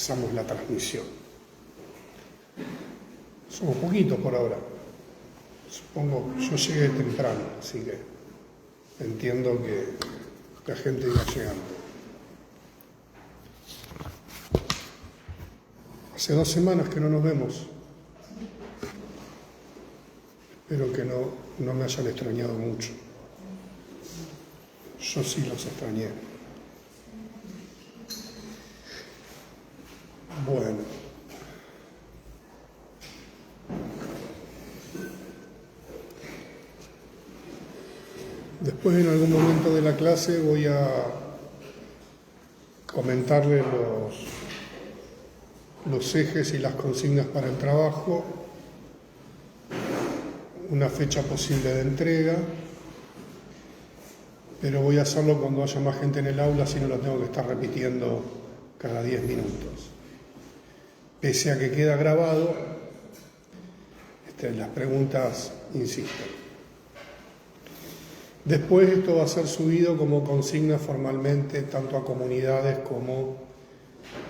empezamos la transmisión. Somos poquitos por ahora. Supongo, yo llegué temprano, así que entiendo que la gente irá llegando. Hace 2 semanas que no nos vemos. Espero que no me hayan extrañado mucho. Yo sí los extrañé. Bueno. Después, en algún momento de la clase, voy a comentarles los ejes y las consignas para el trabajo, una fecha posible de entrega, pero voy a hacerlo cuando haya más gente en el aula, si no lo tengo que estar repitiendo cada 10 minutos. Pese a que queda grabado, las preguntas insisten. Después esto va a ser subido como consigna formalmente tanto a comunidades como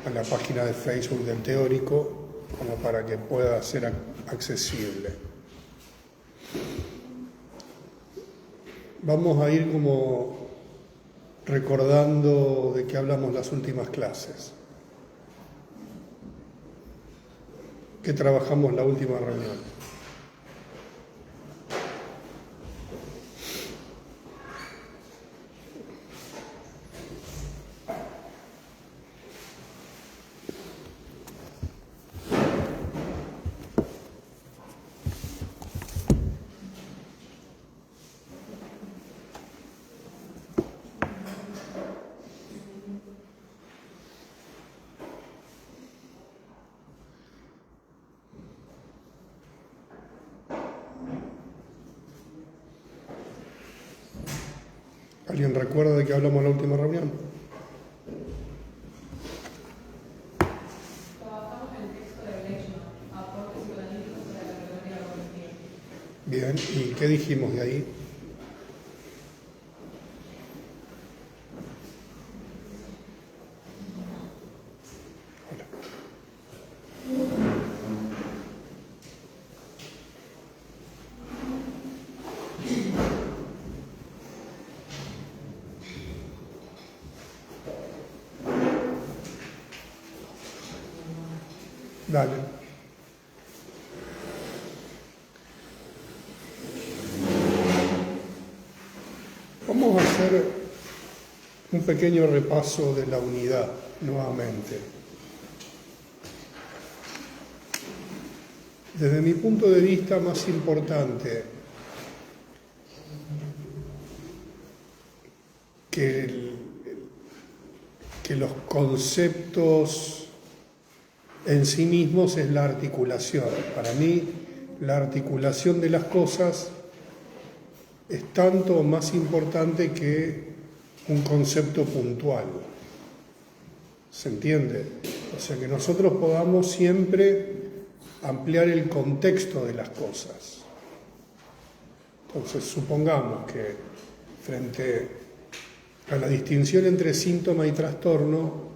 a la página de Facebook del teórico, como para que pueda ser accesible. Vamos a ir como recordando de qué hablamos las últimas clases. ¿Qué trabajamos la última reunión? ¿Alguien recuerda de qué hablamos en la última reunión? Trabajamos en el texto de Lechman, aportes psicoanalíticos para la categoría cognitiva. Bien, ¿y qué dijimos de ahí? Hola. Dale. Vamos a hacer un pequeño repaso de la unidad nuevamente. Desde mi punto de vista más importante que los conceptos en sí mismos es la articulación. Para mí, la articulación de las cosas es tanto o más importante que un concepto puntual. ¿Se entiende? O sea, que nosotros podamos siempre ampliar el contexto de las cosas. Entonces, supongamos que frente a la distinción entre síntoma y trastorno,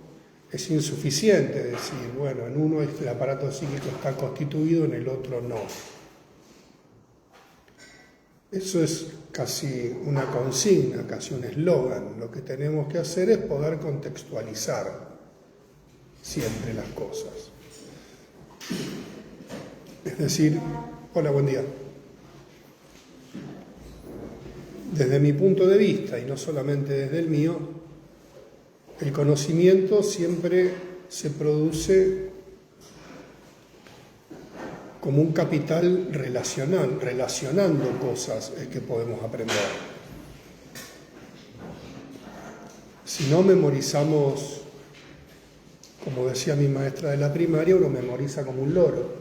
es insuficiente decir, bueno, en uno el aparato psíquico está constituido, en el otro no. Eso es casi una consigna, casi un eslogan. Lo que tenemos que hacer es poder contextualizar siempre las cosas. Es decir, hola, buen día. Desde mi punto de vista, y no solamente desde el mío, el conocimiento siempre se produce como un capital relacional, relacionando cosas que podemos aprender. Si no memorizamos, como decía mi maestra de la primaria, uno memoriza como un loro.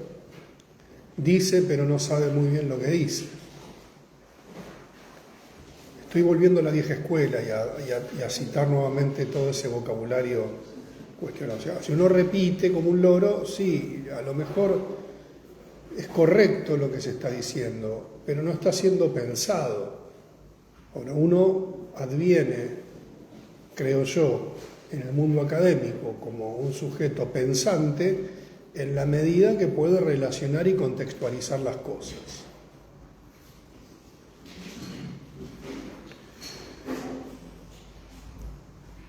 Dice, pero no sabe muy bien lo que dice. Estoy volviendo a la vieja escuela y a citar nuevamente todo ese vocabulario cuestionado. O sea, si uno repite como un loro, sí, a lo mejor es correcto lo que se está diciendo, pero no está siendo pensado. Ahora, uno adviene, creo yo, en el mundo académico como un sujeto pensante en la medida que puede relacionar y contextualizar las cosas.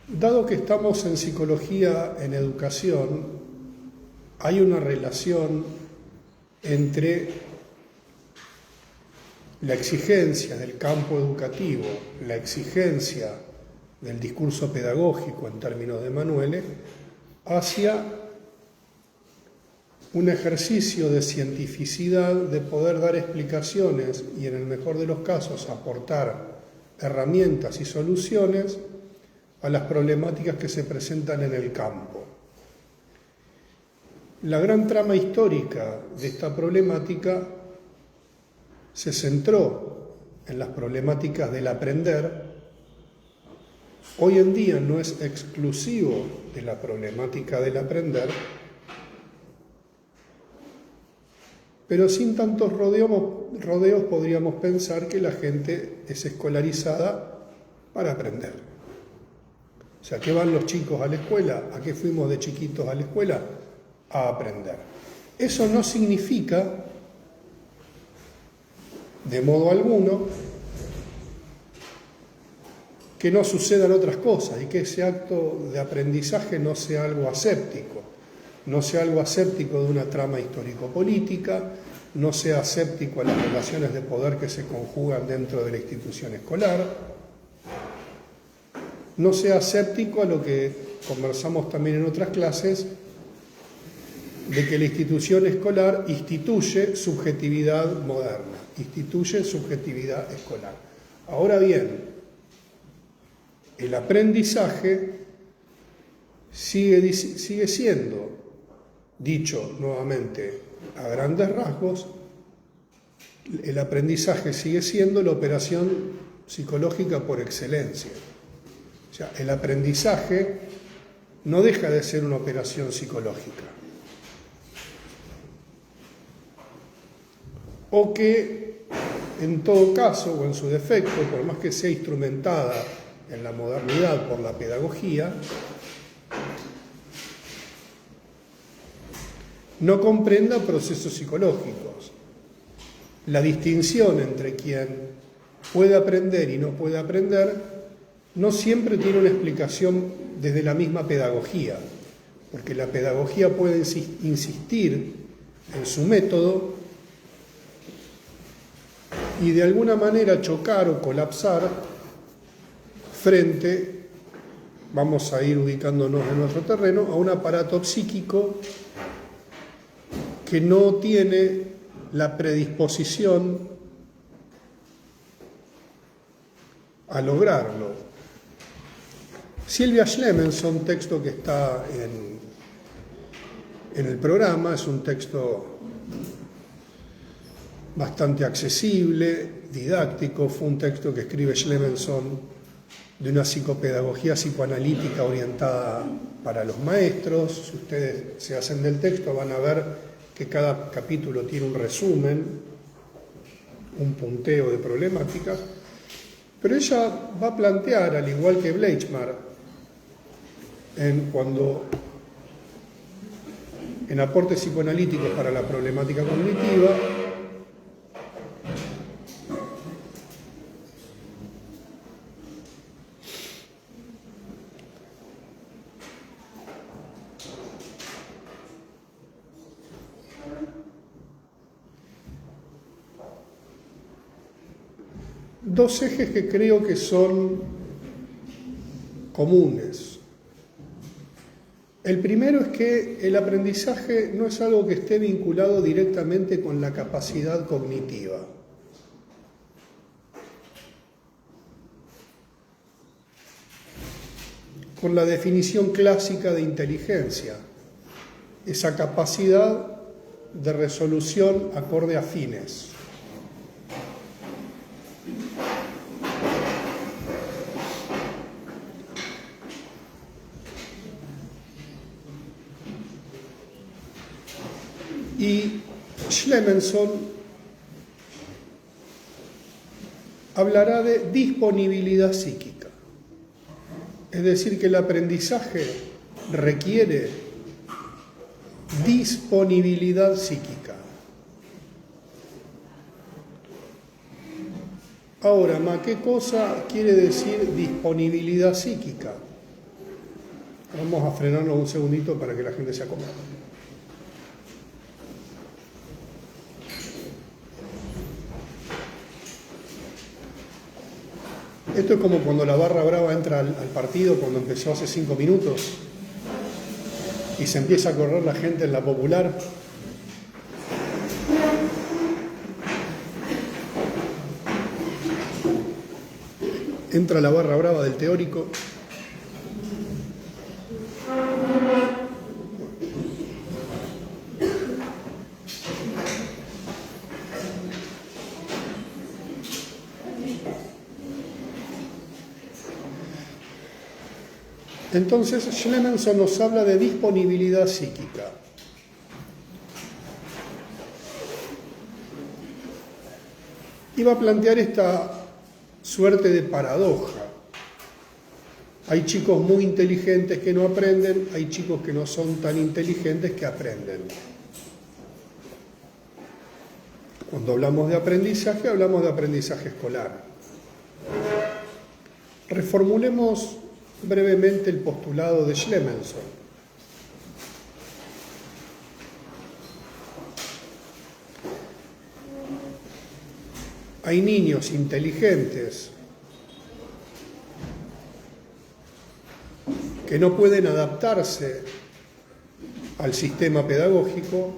Dado que estamos en psicología en educación, hay una relación entre la exigencia del campo educativo, la exigencia del discurso pedagógico en términos de Emanuele, hacia un ejercicio de cientificidad, de poder dar explicaciones y, en el mejor de los casos, aportar herramientas y soluciones a las problemáticas que se presentan en el campo. La gran trama histórica de esta problemática se centró en las problemáticas del aprender. Hoy en día no es exclusivo de la problemática del aprender, pero sin tantos rodeos podríamos pensar que la gente es escolarizada para aprender. O sea, ¿qué van los chicos a la escuela? ¿A qué fuimos de chiquitos a la escuela? A aprender. Eso no significa, de modo alguno, que no sucedan otras cosas y que ese acto de aprendizaje no sea algo aséptico, no sea algo aséptico de una trama histórico-política, no sea aséptico a las relaciones de poder que se conjugan dentro de la institución escolar, no sea aséptico a lo que conversamos también en otras clases, de que la institución escolar instituye subjetividad moderna, instituye subjetividad escolar. Ahora bien, el aprendizaje sigue siendo, dicho nuevamente a grandes rasgos, el aprendizaje sigue siendo la operación psicológica por excelencia. O sea, el aprendizaje no deja de ser una operación psicológica. O que, en todo caso, o en su defecto, por más que sea instrumentada en la modernidad por la pedagogía, no comprenda procesos psicológicos. La distinción entre quien puede aprender y no puede aprender no siempre tiene una explicación desde la misma pedagogía, porque la pedagogía puede insistir en su método y de alguna manera chocar o colapsar frente, vamos a ir ubicándonos en nuestro terreno, a un aparato psíquico que no tiene la predisposición a lograrlo. Silvia Schlemenson, texto que está en el programa, es un texto bastante accesible, didáctico, fue un texto que escribe Schlemenson de una psicopedagogía psicoanalítica orientada para los maestros. Si ustedes se hacen del texto van a ver que cada capítulo tiene un resumen, un punteo de problemáticas, pero ella va a plantear, al igual que Bleichmar, en aportes psicoanalíticos para la problemática cognitiva, dos ejes que creo que son comunes. El primero es que el aprendizaje no es algo que esté vinculado directamente con la capacidad cognitiva. Con la definición clásica de inteligencia, esa capacidad de resolución acorde a fines. Y Schlemenson hablará de disponibilidad psíquica. Es decir, que el aprendizaje requiere disponibilidad psíquica. Ahora, ¿qué cosa quiere decir disponibilidad psíquica? Vamos a frenarnos un segundito para que la gente se acomode. Esto es como cuando la barra brava entra al partido, cuando empezó hace 5 minutos, y se empieza a correr la gente en la popular. Entra la barra brava del teórico. Entonces, Schlemenson nos habla de disponibilidad psíquica. Y va a plantear esta suerte de paradoja. Hay chicos muy inteligentes que no aprenden, hay chicos que no son tan inteligentes que aprenden. Cuando hablamos de aprendizaje escolar. Reformulemos brevemente el postulado de Schlemenson. Hay niños inteligentes que no pueden adaptarse al sistema pedagógico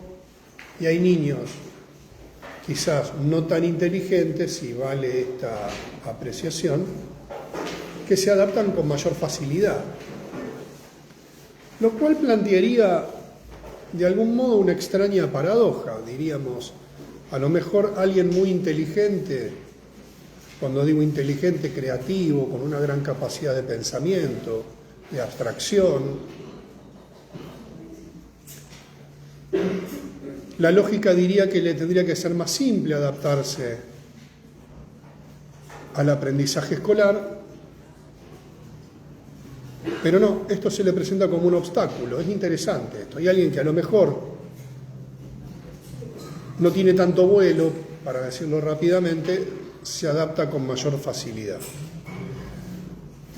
y hay niños quizás no tan inteligentes, si vale esta apreciación, que se adaptan con mayor facilidad, lo cual plantearía de algún modo una extraña paradoja. Diríamos, a lo mejor alguien muy inteligente, cuando digo inteligente, creativo, con una gran capacidad de pensamiento, de abstracción, la lógica diría que le tendría que ser más simple adaptarse al aprendizaje escolar. Pero no, esto se le presenta como un obstáculo. Es interesante esto. Hay alguien que a lo mejor no tiene tanto vuelo, para decirlo rápidamente, se adapta con mayor facilidad.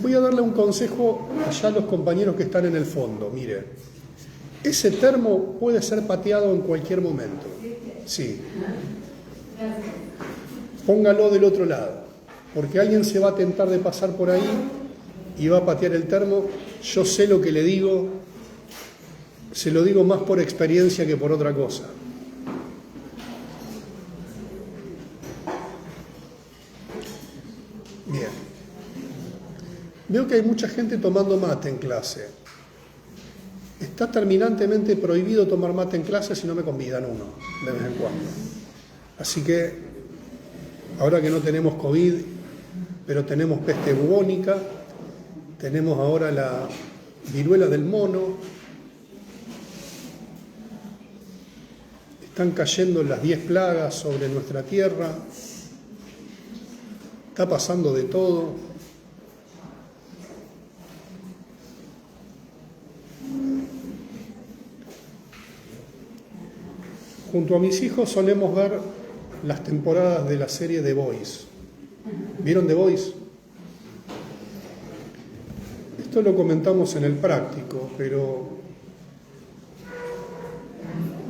Voy a darle un consejo allá a los compañeros que están en el fondo. Mire, ese termo puede ser pateado en cualquier momento. Sí. Póngalo del otro lado, porque alguien se va a tentar de pasar por ahí y va a patear el termo. Yo sé lo que le digo, se lo digo más por experiencia que por otra cosa. Bien. Veo que hay mucha gente tomando mate en clase. Está terminantemente prohibido tomar mate en clase si no me convidan uno, de vez en cuando. Así que, ahora que no tenemos COVID, pero tenemos peste bubónica, tenemos ahora la viruela del mono, están cayendo las 10 plagas sobre nuestra tierra, está pasando de todo. Junto a mis hijos solemos ver las temporadas de la serie The Boys. ¿Vieron The Boys? Esto lo comentamos en el práctico, pero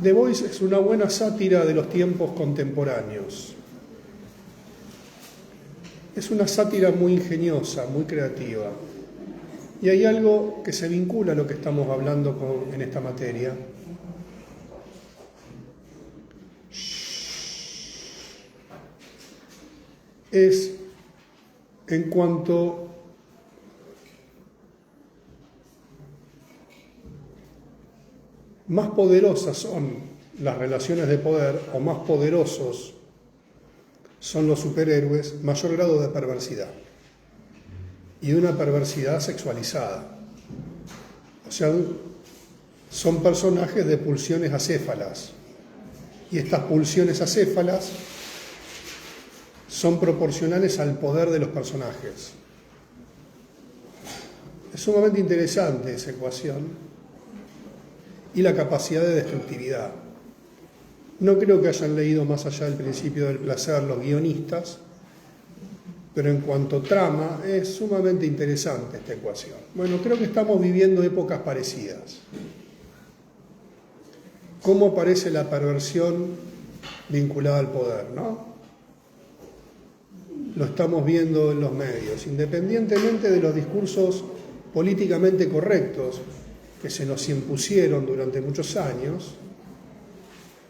The Boys es una buena sátira de los tiempos contemporáneos. Es una sátira muy ingeniosa, muy creativa. Y hay algo que se vincula a lo que estamos hablando en esta materia. Es en cuanto más poderosas son las relaciones de poder o más poderosos son los superhéroes, mayor grado de perversidad. Y de una perversidad sexualizada. O sea, son personajes de pulsiones acéfalas. Y estas pulsiones acéfalas son proporcionales al poder de los personajes. Es sumamente interesante esa ecuación y la capacidad de destructividad. No creo que hayan leído Más allá del principio del placer los guionistas, pero en cuanto a trama es sumamente interesante esta ecuación. Bueno, creo que estamos viviendo épocas parecidas. ¿Cómo aparece la perversión vinculada al poder, no? Lo estamos viendo en los medios, independientemente de los discursos políticamente correctos que se nos impusieron durante muchos años.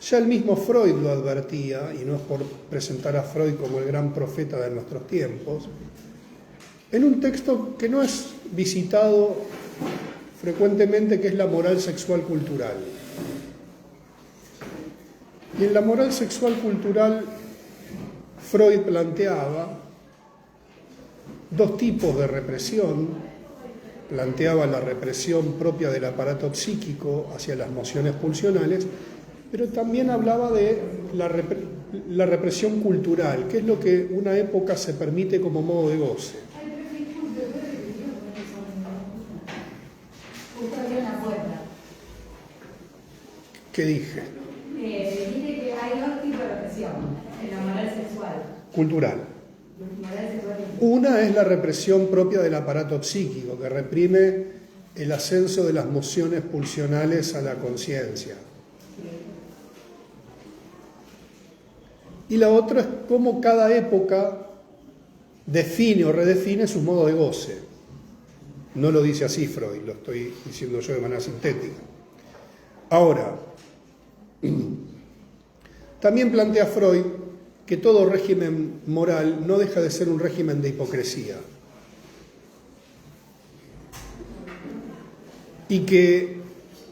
Ya el mismo Freud lo advertía, y no es por presentar a Freud como el gran profeta de nuestros tiempos, en un texto que no es visitado frecuentemente, que es la moral sexual cultural. Y en la moral sexual cultural, Freud planteaba dos tipos de represión. Planteaba la represión propia del aparato psíquico hacia las mociones pulsionales, pero también hablaba de la represión cultural, que es lo que una época se permite como modo de goce. ¿Qué dije? Dijiste que hay dos tipos de represión en la moral sexual. Cultural. Una es la represión propia del aparato psíquico, que reprime el ascenso de las mociones pulsionales a la conciencia. Y la otra es cómo cada época define o redefine su modo de goce. No lo dice así Freud, lo estoy diciendo yo de manera sintética. Ahora, también plantea Freud que todo régimen moral no deja de ser un régimen de hipocresía. Y que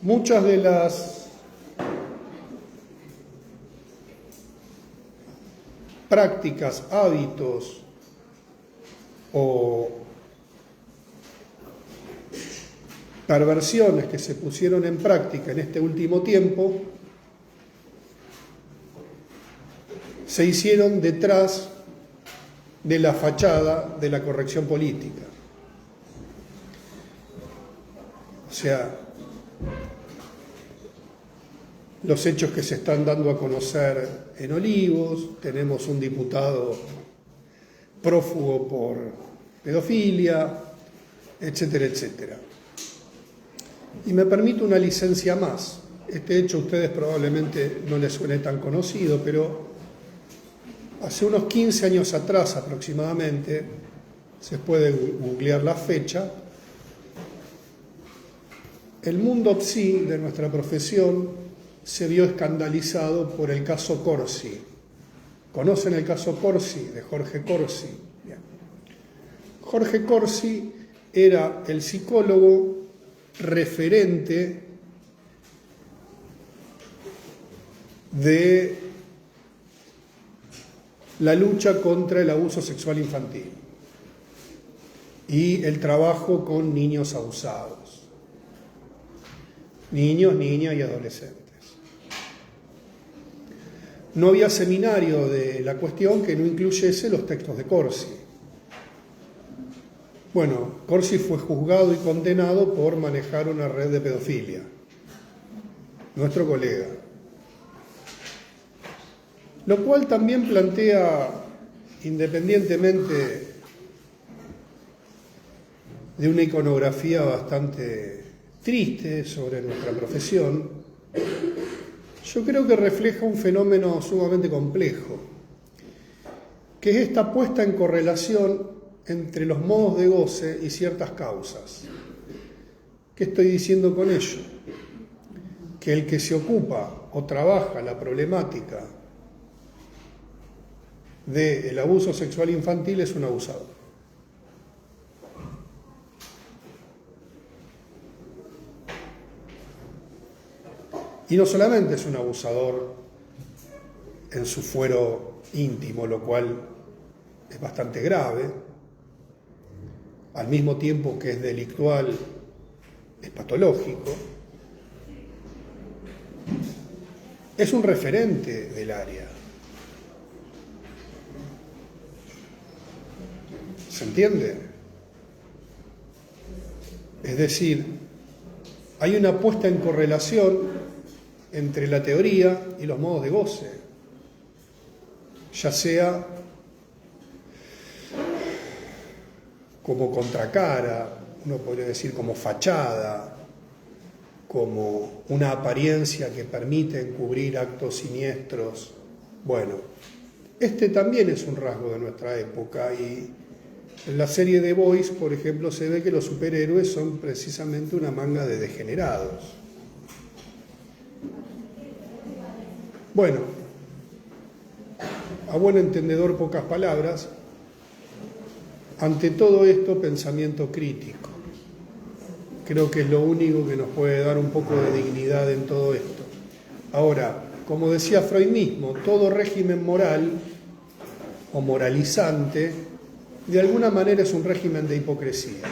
muchas de las prácticas, hábitos o perversiones que se pusieron en práctica en este último tiempo se hicieron detrás de la fachada de la corrección política. O sea, los hechos que se están dando a conocer en Olivos, tenemos un diputado prófugo por pedofilia, etcétera, etcétera. Y me permito una licencia más. Este hecho a ustedes probablemente no les suene tan conocido, pero hace unos 15 años atrás aproximadamente, se puede googlear la fecha, el mundo psi de nuestra profesión se vio escandalizado por el caso Corsi. ¿Conocen el caso Corsi, de Jorge Corsi? Bien. Jorge Corsi era el psicólogo referente de la lucha contra el abuso sexual infantil y el trabajo con niños abusados, niños, niñas y adolescentes. No había seminario de la cuestión que no incluyese los textos de Corsi. Bueno, Corsi fue juzgado y condenado por manejar una red de pedofilia. Nuestro colega. Lo cual también plantea, independientemente de una iconografía bastante triste sobre nuestra profesión, yo creo que refleja un fenómeno sumamente complejo, que es esta puesta en correlación entre los modos de goce y ciertas causas. ¿Qué estoy diciendo con ello? Que el que se ocupa o trabaja la problemática del abuso sexual infantil es un abusador. Y no solamente es un abusador en su fuero íntimo, lo cual es bastante grave, al mismo tiempo que es delictual, es patológico, es un referente del área. ¿Se entiende? Es decir, hay una puesta en correlación entre la teoría y los modos de goce, ya sea como contracara, uno podría decir como fachada, como una apariencia que permite encubrir actos siniestros. Bueno, este también es un rasgo de nuestra época, y en la serie The Boys, por ejemplo, se ve que los superhéroes son precisamente una manga de degenerados. Bueno, a buen entendedor, pocas palabras. Ante todo esto, pensamiento crítico. Creo que es lo único que nos puede dar un poco de dignidad en todo esto. Ahora, como decía Freud mismo, todo régimen moral o moralizante de alguna manera es un régimen de hipocresía.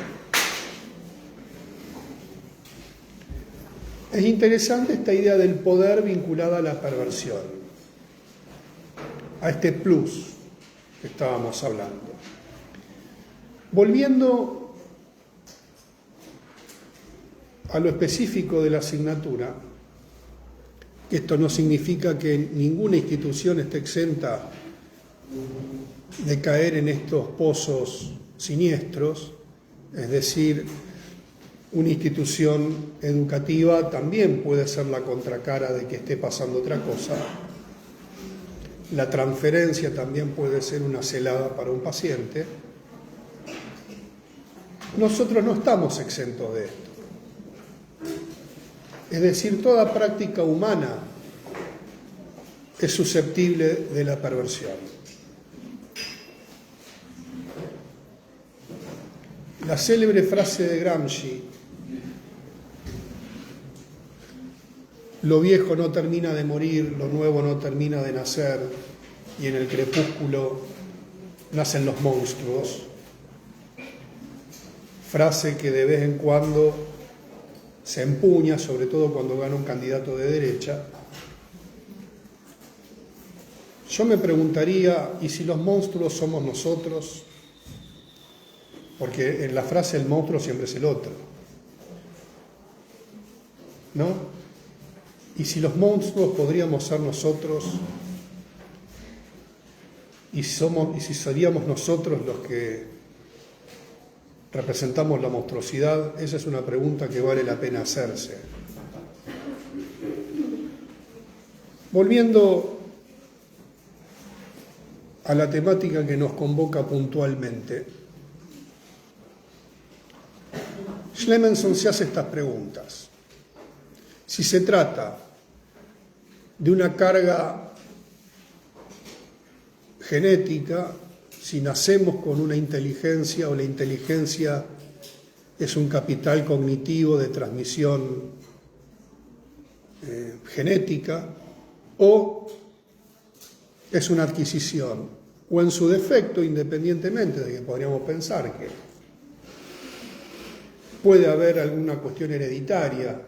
Es interesante esta idea del poder vinculada a la perversión, a este plus que estábamos hablando. Volviendo a lo específico de la asignatura, esto no significa que ninguna institución esté exenta de caer en estos pozos siniestros, es decir, una institución educativa también puede ser la contracara de que esté pasando otra cosa. La transferencia también puede ser una celada para un paciente. Nosotros no estamos exentos de esto. Es decir, toda práctica humana es susceptible de la perversión. La célebre frase de Gramsci, lo viejo no termina de morir, lo nuevo no termina de nacer, y en el crepúsculo nacen los monstruos, frase que de vez en cuando se empuña, sobre todo cuando gana un candidato de derecha. Yo me preguntaría, ¿y si los monstruos somos nosotros? Porque en la frase el monstruo siempre es el otro, ¿no? ¿Y si los monstruos podríamos ser nosotros? ¿Y si seríamos nosotros los que representamos la monstruosidad? Esa es una pregunta que vale la pena hacerse. Volviendo a la temática que nos convoca puntualmente, Schlemenson se hace estas preguntas. Si se trata de una carga genética, si nacemos con una inteligencia o la inteligencia es un capital cognitivo de transmisión genética, o es una adquisición, o en su defecto, independientemente de que podríamos pensar que puede haber alguna cuestión hereditaria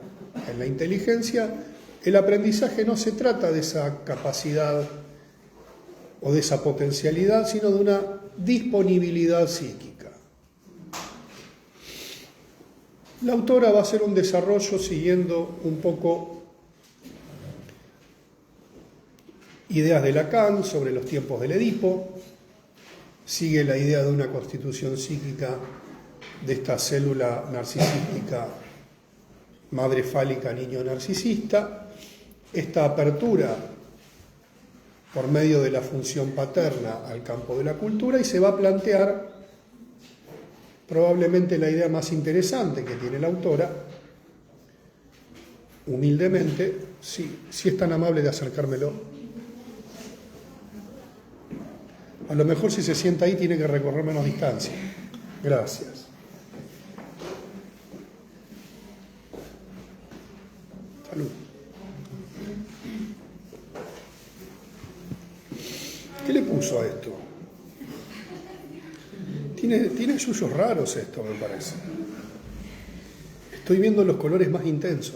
en la inteligencia, el aprendizaje no se trata de esa capacidad o de esa potencialidad, sino de una disponibilidad psíquica. La autora va a hacer un desarrollo siguiendo un poco ideas de Lacan sobre los tiempos del Edipo, sigue la idea de una constitución psíquica de esta célula narcisística, madre fálica, niño narcisista, esta apertura por medio de la función paterna al campo de la cultura, y se va a plantear probablemente la idea más interesante que tiene la autora, humildemente, si es tan amable de acercármelo. A lo mejor si se sienta ahí tiene que recorrer menos distancia. Gracias. Salud. ¿Qué le puso a esto? Tiene yuyos raros esto, me parece. Estoy viendo los colores más intensos.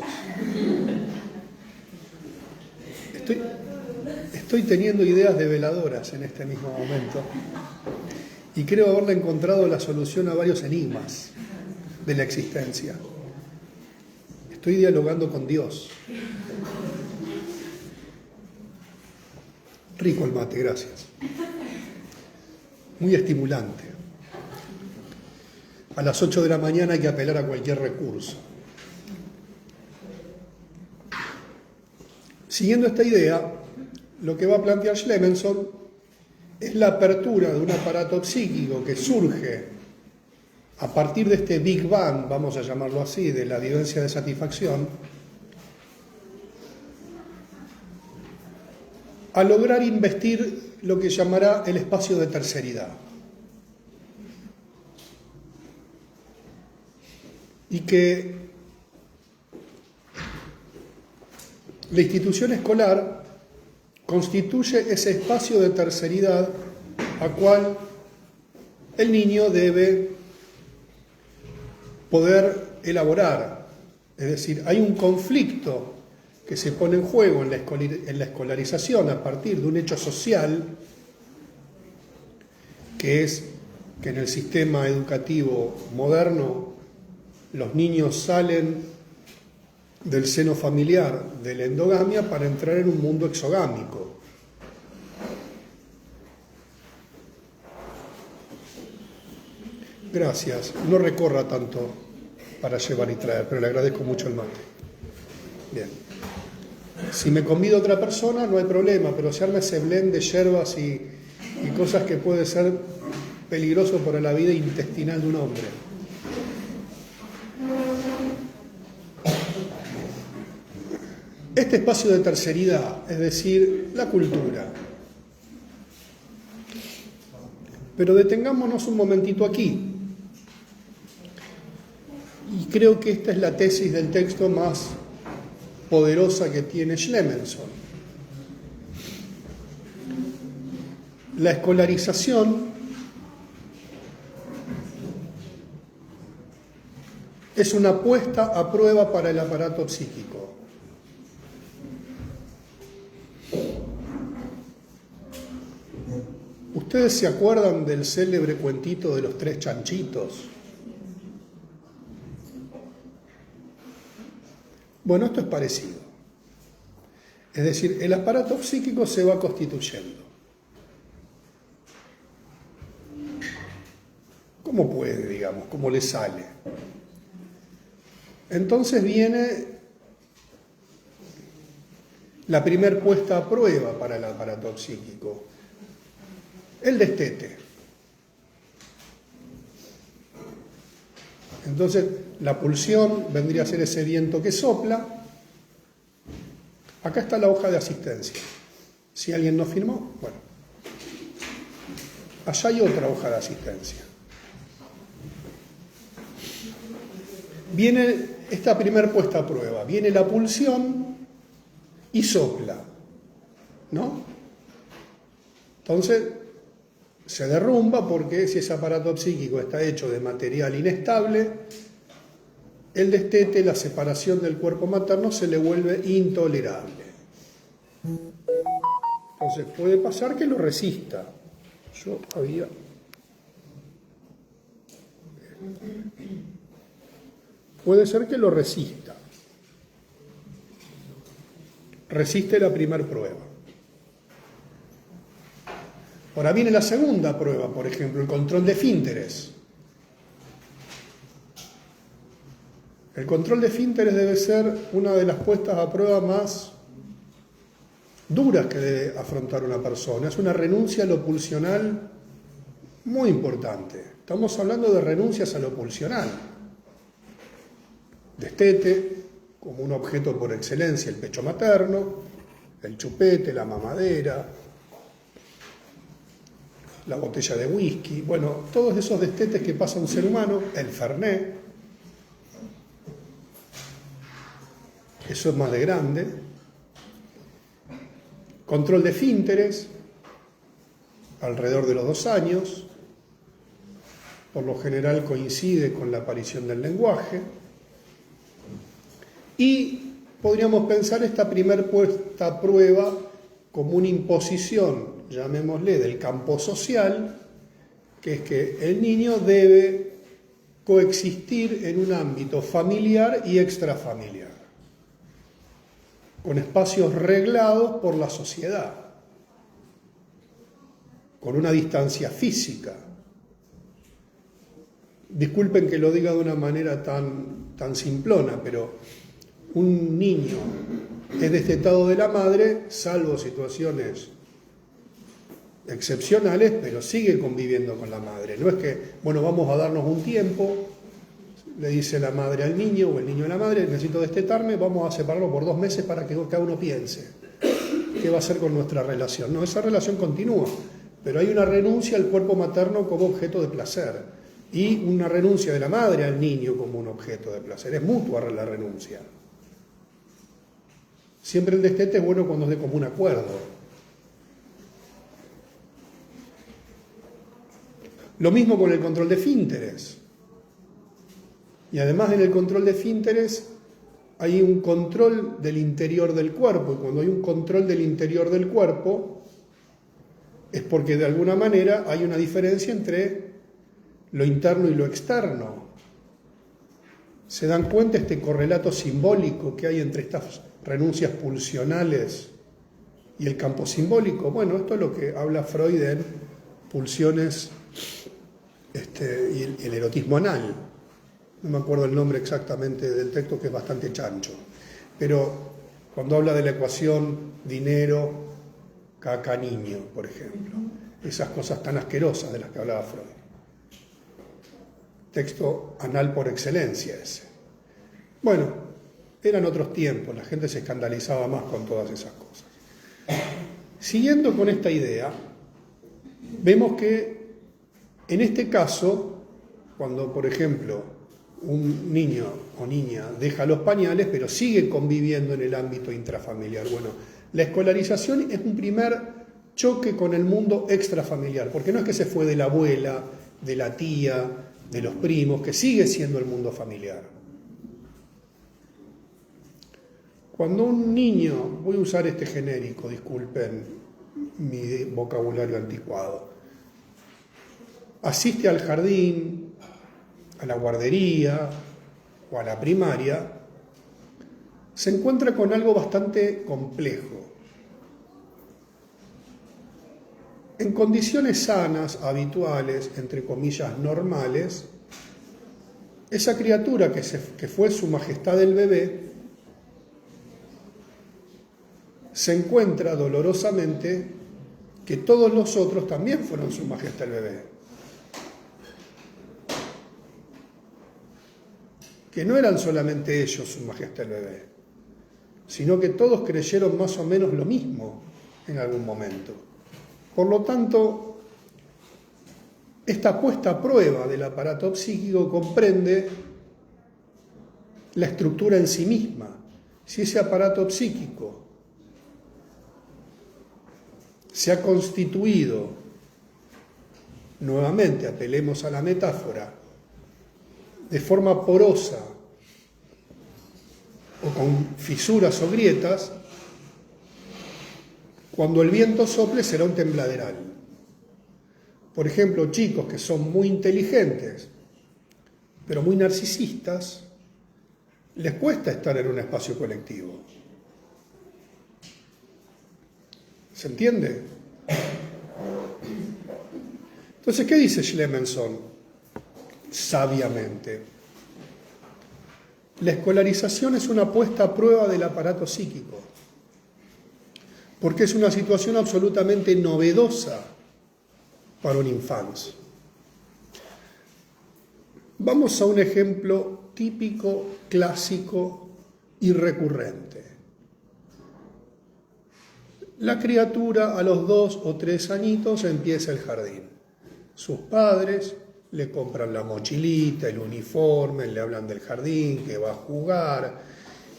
Estoy teniendo ideas develadoras en este mismo momento y creo haberle encontrado la solución a varios enigmas. de la existencia. Estoy dialogando con Dios. Rico el mate, gracias. Muy estimulante. A las 8 de la mañana hay que apelar a cualquier recurso. Siguiendo esta idea, lo que va a plantear Schlemensohn es la apertura de un aparato psíquico que surge a partir de este Big Bang, vamos a llamarlo así, de la vivencia de satisfacción, a lograr investir lo que llamará el espacio de terceridad. Y que la institución escolar constituye ese espacio de terceridad a cual el niño debe poder elaborar. Es decir, hay un conflicto que se pone en juego en la escolarización a partir de un hecho social, que es que en el sistema educativo moderno los niños salen del seno familiar, de la endogamia, para entrar en un mundo exogámico. Gracias. No recorra tanto para llevar y traer, pero le agradezco mucho el mate. Bien. Si me convida otra persona, no hay problema, pero se arma ese blend de hierbas y cosas que puede ser peligroso para la vida intestinal de un hombre. Este espacio de terceridad, es decir, la cultura. Pero detengámonos un momentito aquí. Y creo que esta es la tesis del texto más poderosa que tiene Schlemensohn. La escolarización es una puesta a prueba para el aparato psíquico. ¿Ustedes se acuerdan del célebre cuentito de los tres chanchitos? Bueno, esto es parecido. Es decir, el aparato psíquico se va constituyendo. ¿Cómo puede, digamos? ¿Cómo le sale? Entonces viene la primer puesta a prueba para el aparato psíquico. El destete. Entonces, la pulsión vendría a ser ese viento que sopla. Acá está la hoja de asistencia. Si alguien no firmó, bueno. Allá hay otra hoja de asistencia. Viene esta primer puesta a prueba. Viene la pulsión y sopla, ¿no? Entonces, se derrumba porque si ese aparato psíquico está hecho de material inestable, el destete, la separación del cuerpo materno se le vuelve intolerable. Entonces puede pasar que lo resista. Puede ser que lo resista. Resiste la primera prueba. Ahora viene la segunda prueba, por ejemplo, el control de esfínteres. El control de esfínteres debe ser una de las puestas a prueba más duras que debe afrontar una persona. Es una renuncia a lo pulsional muy importante. Estamos hablando de renuncias a lo pulsional. Destete, como un objeto por excelencia, el pecho materno, el chupete, la mamadera, la botella de whisky, bueno, todos esos destetes que pasa un ser humano, el fernet, eso es más de grande. Control de esfínteres, alrededor de los 2 años, por lo general coincide con la aparición del lenguaje. Y podríamos pensar esta primer puesta a prueba como una imposición, llamémosle, del campo social, que es que el niño debe coexistir en un ámbito familiar y extrafamiliar, con espacios reglados por la sociedad, con una distancia física. Disculpen que lo diga de una manera tan simplona, pero un niño es destetado de la madre, salvo situaciones excepcionales, pero sigue conviviendo con la madre. No es que, bueno, vamos a darnos un tiempo, le dice la madre al niño o el niño a la madre, necesito destetarme, vamos a separarlo por 2 meses para que cada uno piense qué va a hacer con nuestra relación. No, esa relación continúa, pero hay una renuncia al cuerpo materno como objeto de placer y una renuncia de la madre al niño como un objeto de placer. Es mutua la renuncia. Siempre el destete es bueno cuando es de común acuerdo. Lo mismo con el control de esfínteres. Y además en el control de esfínteres hay un control del interior del cuerpo. Y cuando hay un control del interior del cuerpo es porque de alguna manera hay una diferencia entre lo interno y lo externo. ¿Se dan cuenta este correlato simbólico que hay entre estas renuncias pulsionales y el campo simbólico? Bueno, esto es lo que habla Freud en Pulsiones y el erotismo anal. No me acuerdo el nombre exactamente del texto, que es bastante chancho. Pero cuando habla de la ecuación dinero, caca, niño, por ejemplo. Esas cosas tan asquerosas de las que hablaba Freud. Texto anal por excelencia ese. Bueno, eran otros tiempos, la gente se escandalizaba más con todas esas cosas. Siguiendo con esta idea, vemos que en este caso, cuando por ejemplo un niño o niña deja los pañales pero sigue conviviendo en el ámbito intrafamiliar, bueno, la escolarización es un primer choque con el mundo extrafamiliar, porque no es que se fue de la abuela, de la tía, de los primos, que sigue siendo el mundo familiar. Cuando un niño, voy a usar este genérico, disculpen mi vocabulario anticuado, asiste al jardín, a la guardería o a la primaria, se encuentra con algo bastante complejo. En condiciones sanas, habituales, entre comillas normales, esa criatura que fue su majestad el bebé, se encuentra dolorosamente que todos los otros también fueron su majestad el bebé. Que no eran solamente ellos su majestad el bebé, sino que todos creyeron más o menos lo mismo en algún momento. Por lo tanto, esta puesta a prueba del aparato psíquico comprende la estructura en sí misma. Si ese aparato psíquico se ha constituido, nuevamente apelemos a la metáfora, de forma porosa o con fisuras o grietas, cuando el viento sople será un tembladeral. Por ejemplo, chicos que son muy inteligentes, pero muy narcisistas, les cuesta estar en un espacio colectivo. ¿Se entiende? Entonces, ¿qué dice Schlemenson? Sabiamente. La escolarización es una puesta a prueba del aparato psíquico, porque es una situación absolutamente novedosa para un infans. Vamos a un ejemplo típico, clásico y recurrente. La criatura a los 2 o 3 añitos empieza el jardín. Sus padres le compran la mochilita, el uniforme, le hablan del jardín, que va a jugar,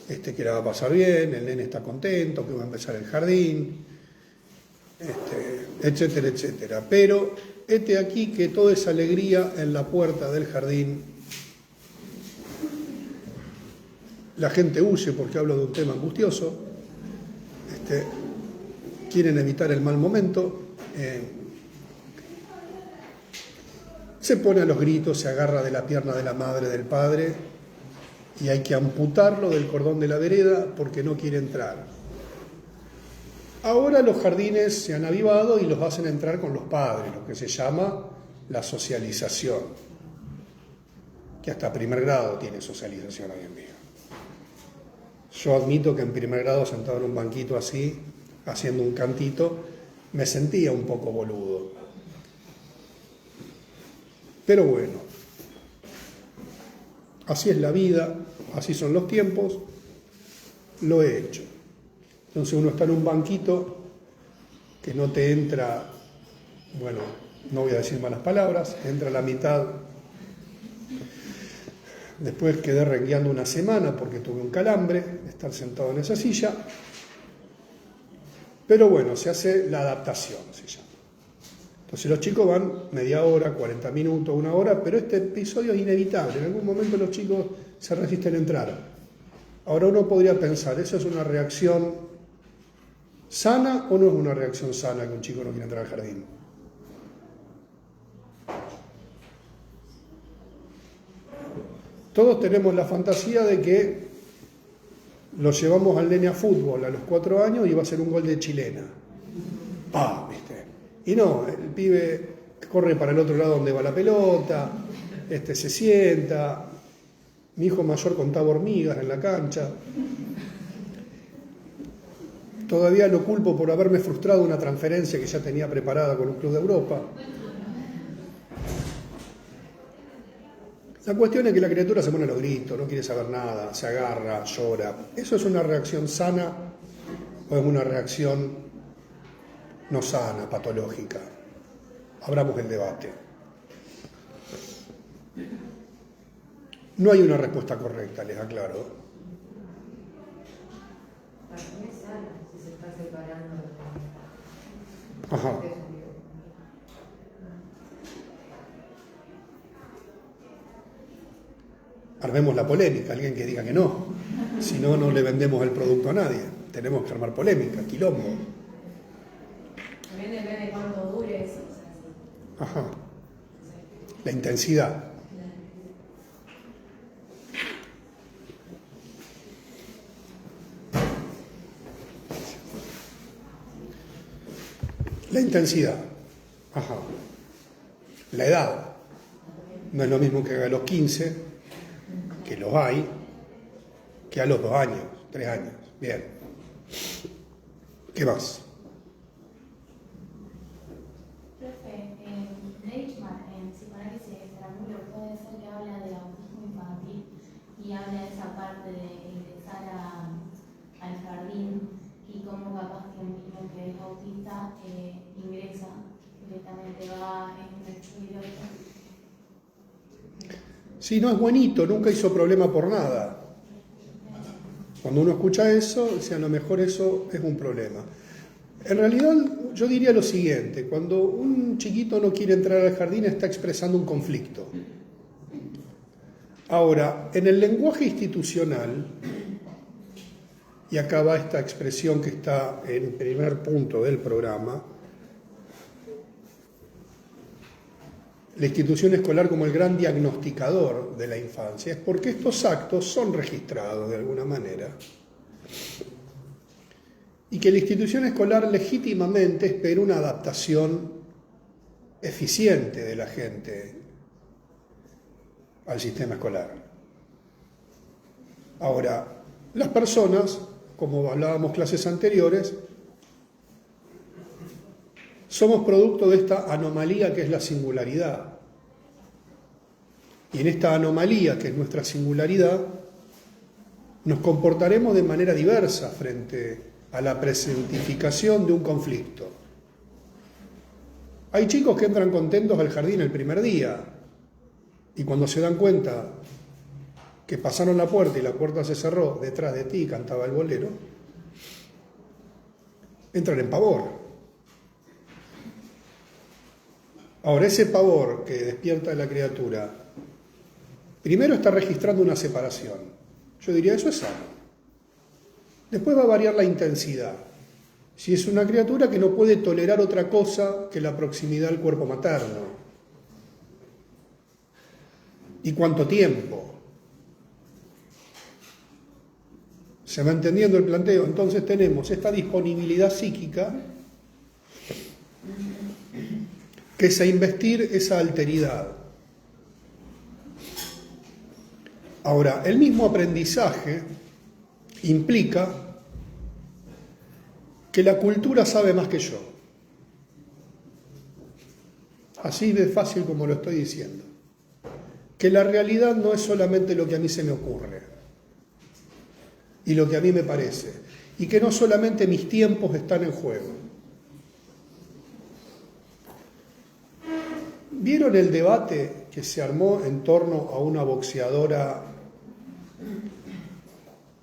que la va a pasar bien, el nene está contento, que va a empezar el jardín, etcétera, etcétera. Pero hete aquí que toda esa alegría en la puerta del jardín, la gente huye porque hablo de un tema angustioso, quieren evitar el mal momento, se pone a los gritos, se agarra de la pierna de la madre, del padre, y hay que amputarlo del cordón de la vereda porque no quiere entrar. Ahora los jardines se han avivado y los hacen entrar con los padres, lo que se llama la socialización, que hasta primer grado tiene socialización hoy en día. Yo admito que en primer grado, sentado en un banquito así, haciendo un cantito, me sentía un poco boludo. Pero bueno, así es la vida, así son los tiempos, lo he hecho. Entonces uno está en un banquito que no te entra, bueno, no voy a decir malas palabras, entra a la mitad. Después quedé rengueando una semana porque tuve un calambre de estar sentado en esa silla. Pero bueno, se hace la adaptación, se llama. Entonces los chicos van media hora, 40 minutos, una hora, pero este episodio es inevitable. En algún momento los chicos se resisten a entrar. Ahora uno podría pensar, ¿eso es una reacción sana o no es una reacción sana que un chico no quiere entrar al jardín? Todos tenemos la fantasía de que lo llevamos al nene a fútbol a los 4 años y va a ser un gol de chilena. ¡Pah! ¿Viste? Y no, el pibe corre para el otro lado donde va la pelota, se sienta. Mi hijo mayor contaba hormigas en la cancha. Todavía lo culpo por haberme frustrado una transferencia que ya tenía preparada con un club de Europa. La cuestión es que la criatura se pone a los gritos, no quiere saber nada, se agarra, llora. ¿Eso es una reacción sana o es una reacción no sana, patológica? Abramos el debate. No hay una respuesta correcta, les aclaro. Para mí es sana si se está separando. Ajá. Armemos la polémica, alguien que diga que no. Si no, no le vendemos el producto a nadie. Tenemos que armar polémica, quilombo. También depende de cuánto dure eso. Ajá. La intensidad. La intensidad. Ajá. La edad. No es lo mismo que a los 15, que los hay, que a los 2 años, 3 años. Bien. ¿Qué más? Profe, Deichmann en psicoanálisis Estrangulio puede ser que habla del autismo infantil y habla de esa parte de ingresar al jardín y cómo capaz que un niño que es autista ingresa directamente, va en un estudio. Sí, no es bonito, nunca hizo problema por nada. Cuando uno escucha eso, a lo mejor eso es un problema. En realidad, yo diría lo siguiente: cuando un chiquito no quiere entrar al jardín, está expresando un conflicto. Ahora, en el lenguaje institucional, y acá va esta expresión que está en el primer punto del programa, la institución escolar como el gran diagnosticador de la infancia, es porque estos actos son registrados de alguna manera y que la institución escolar legítimamente espera una adaptación eficiente de la gente al sistema escolar. Ahora, las personas, como hablábamos clases anteriores, somos producto de esta anomalía que es la singularidad. Y en esta anomalía que es nuestra singularidad, nos comportaremos de manera diversa frente a la presentificación de un conflicto. Hay chicos que entran contentos al jardín el primer día y cuando se dan cuenta que pasaron la puerta y la puerta se cerró detrás de ti y cantaba el bolero, entran en pavor. Ahora, ese pavor que despierta en la criatura, primero está registrando una separación. Yo diría, eso es sano. Después va a variar la intensidad. Si es una criatura que no puede tolerar otra cosa que la proximidad al cuerpo materno. ¿Y cuánto tiempo? ¿Se va entendiendo el planteo? Entonces tenemos esta disponibilidad psíquica, que es a investir esa alteridad. Ahora, el mismo aprendizaje implica que la cultura sabe más que yo. Así de fácil como lo estoy diciendo. Que la realidad no es solamente lo que a mí se me ocurre y lo que a mí me parece, y que no solamente mis tiempos están en juego. ¿Vieron el debate que se armó en torno a una boxeadora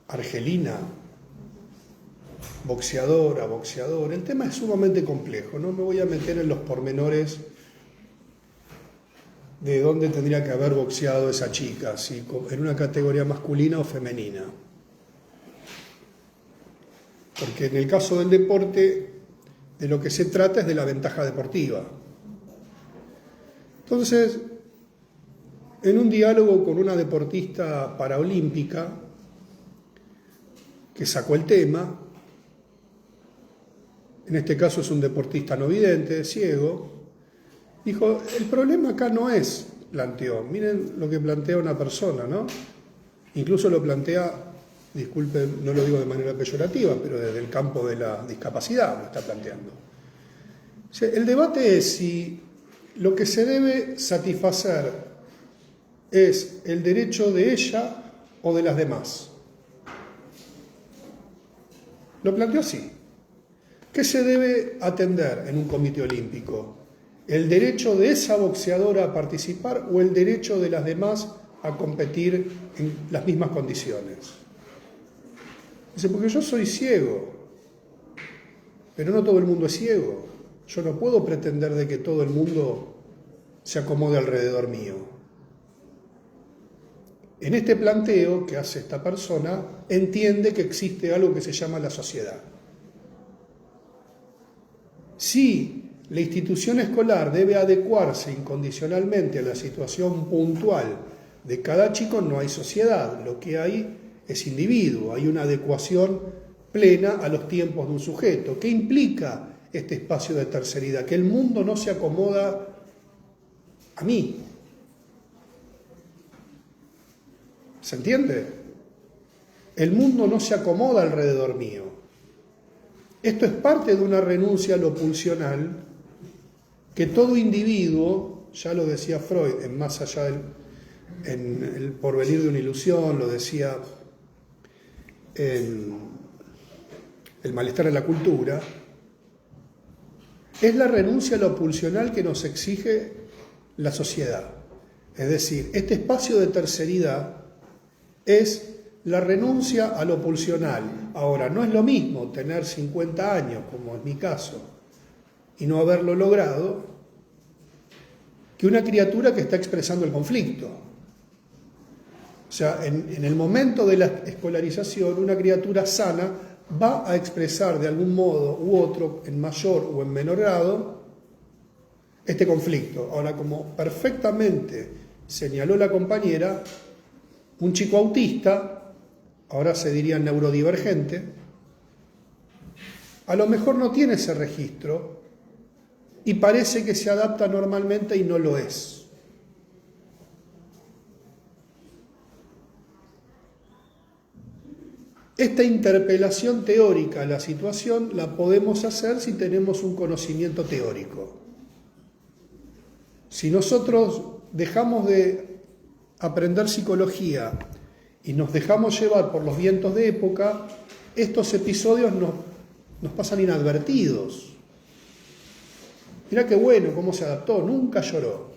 argelina? Boxeador. El tema es sumamente complejo, no me voy a meter en los pormenores de dónde tendría que haber boxeado esa chica, si en una categoría masculina o femenina. Porque en el caso del deporte, de lo que se trata es de la ventaja deportiva. Entonces, en un diálogo con una deportista paraolímpica que sacó el tema, en este caso es un deportista no vidente, ciego, dijo, el problema acá no es, planteó, miren lo que plantea una persona, ¿no? Incluso lo plantea, disculpen, no lo digo de manera peyorativa, pero desde el campo de la discapacidad lo está planteando. O sea, el debate es si lo que se debe satisfacer es el derecho de ella o de las demás. Lo planteó así. ¿Qué se debe atender en un comité olímpico? ¿El derecho de esa boxeadora a participar o el derecho de las demás a competir en las mismas condiciones? Dice, porque yo soy ciego, pero no todo el mundo es ciego. Yo no puedo pretender de que todo el mundo se acomode alrededor mío. En este planteo que hace esta persona, entiende que existe algo que se llama la sociedad. Si la institución escolar debe adecuarse incondicionalmente a la situación puntual de cada chico, no hay sociedad, lo que hay es individuo, hay una adecuación plena a los tiempos de un sujeto. ¿Qué implica este espacio de terceridad? Que el mundo no se acomoda a mí. ¿Se entiende? El mundo no se acomoda alrededor mío. Esto es parte de una renuncia a lo pulsional que todo individuo, ya lo decía Freud, en Más allá en El porvenir de una ilusión, lo decía en El malestar en la cultura, es la renuncia a lo pulsional que nos exige la sociedad. Es decir, este espacio de terceridad es la renuncia a lo pulsional. Ahora, no es lo mismo tener 50 años, como es mi caso, y no haberlo logrado, que una criatura que está expresando el conflicto. O sea, en el momento de la escolarización, una criatura sana va a expresar de algún modo u otro, en mayor o en menor grado, este conflicto. Ahora, como perfectamente señaló la compañera, un chico autista, ahora se diría neurodivergente, a lo mejor no tiene ese registro y parece que se adapta normalmente y no lo es. Esta interpelación teórica a la situación la podemos hacer si tenemos un conocimiento teórico. Si nosotros dejamos de aprender psicología y nos dejamos llevar por los vientos de época, estos episodios nos pasan inadvertidos. Mirá qué bueno, cómo se adaptó, nunca lloró.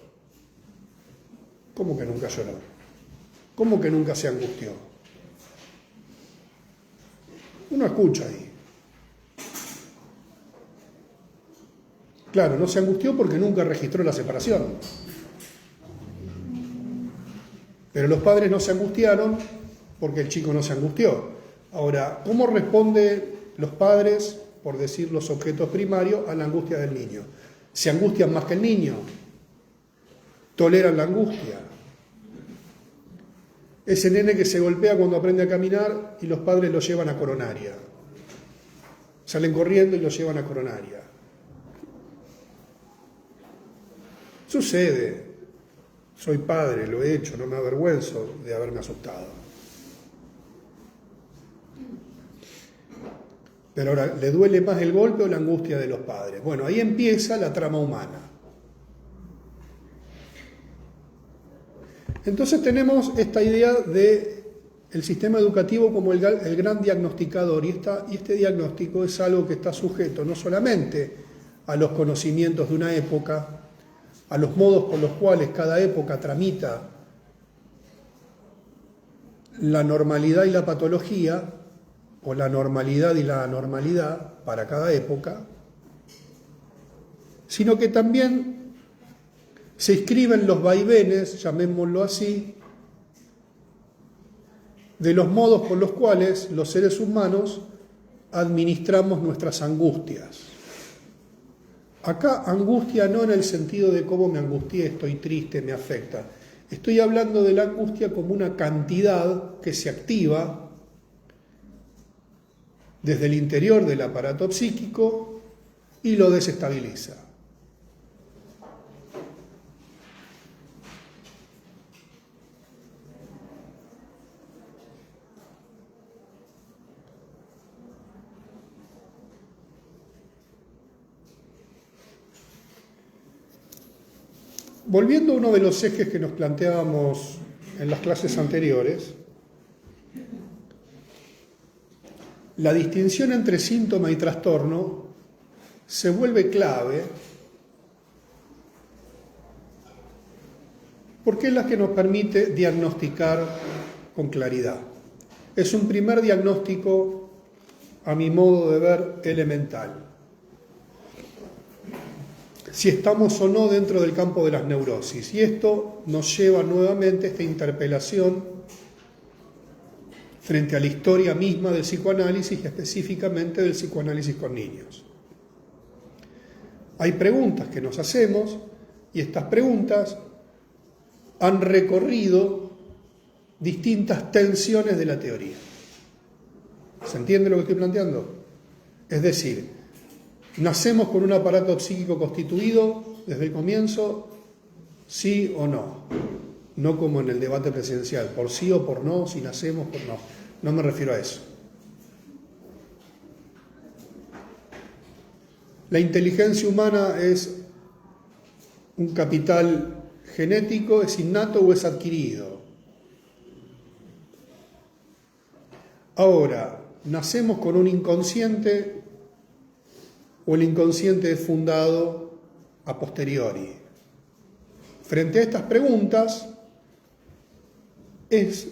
¿Cómo que nunca lloró? ¿Cómo que nunca se angustió? Uno escucha ahí. Claro, no se angustió porque nunca registró la separación. Pero los padres no se angustiaron porque el chico no se angustió. Ahora, ¿cómo responden los padres, por decir los objetos primarios, a la angustia del niño? ¿Se angustian más que el niño? ¿Toleran la angustia? ese nene que se golpea cuando aprende a caminar y los padres lo llevan a coronaria. Salen corriendo y lo llevan a coronaria. Sucede. Soy padre, lo he hecho, no me avergüenzo de haberme asustado. Pero ahora, ¿le duele más el golpe o la angustia de los padres? Bueno, ahí empieza la trama humana. Entonces tenemos esta idea de el sistema educativo como el gran diagnosticador, y este diagnóstico es algo que está sujeto no solamente a los conocimientos de una época, a los modos con los cuales cada época tramita la normalidad y la patología, o la normalidad y la anormalidad para cada época, sino que también se inscriben los vaivenes, llamémoslo así, de los modos con los cuales los seres humanos administramos nuestras angustias. Acá angustia no en el sentido de cómo me angustié, estoy triste, me afecta. Estoy hablando de la angustia como una cantidad que se activa desde el interior del aparato psíquico y lo desestabiliza. Volviendo a uno de los ejes que nos planteábamos en las clases anteriores, la distinción entre síntoma y trastorno se vuelve clave porque es la que nos permite diagnosticar con claridad. Es un primer diagnóstico, a mi modo de ver, elemental. Si estamos o no dentro del campo de las neurosis. Y esto nos lleva nuevamente a esta interpelación frente a la historia misma del psicoanálisis y específicamente del psicoanálisis con niños. Hay preguntas que nos hacemos y estas preguntas han recorrido distintas tensiones de la teoría. ¿Se entiende lo que estoy planteando? Es decir, ¿nacemos con un aparato psíquico constituido desde el comienzo? ¿Sí o no? No como en el debate presidencial, por sí o por no, si nacemos por no. No me refiero a eso. La inteligencia humana es un capital genético, es innato o es adquirido. Ahora, ¿nacemos con un inconsciente o el inconsciente es fundado a posteriori? Frente a estas preguntas es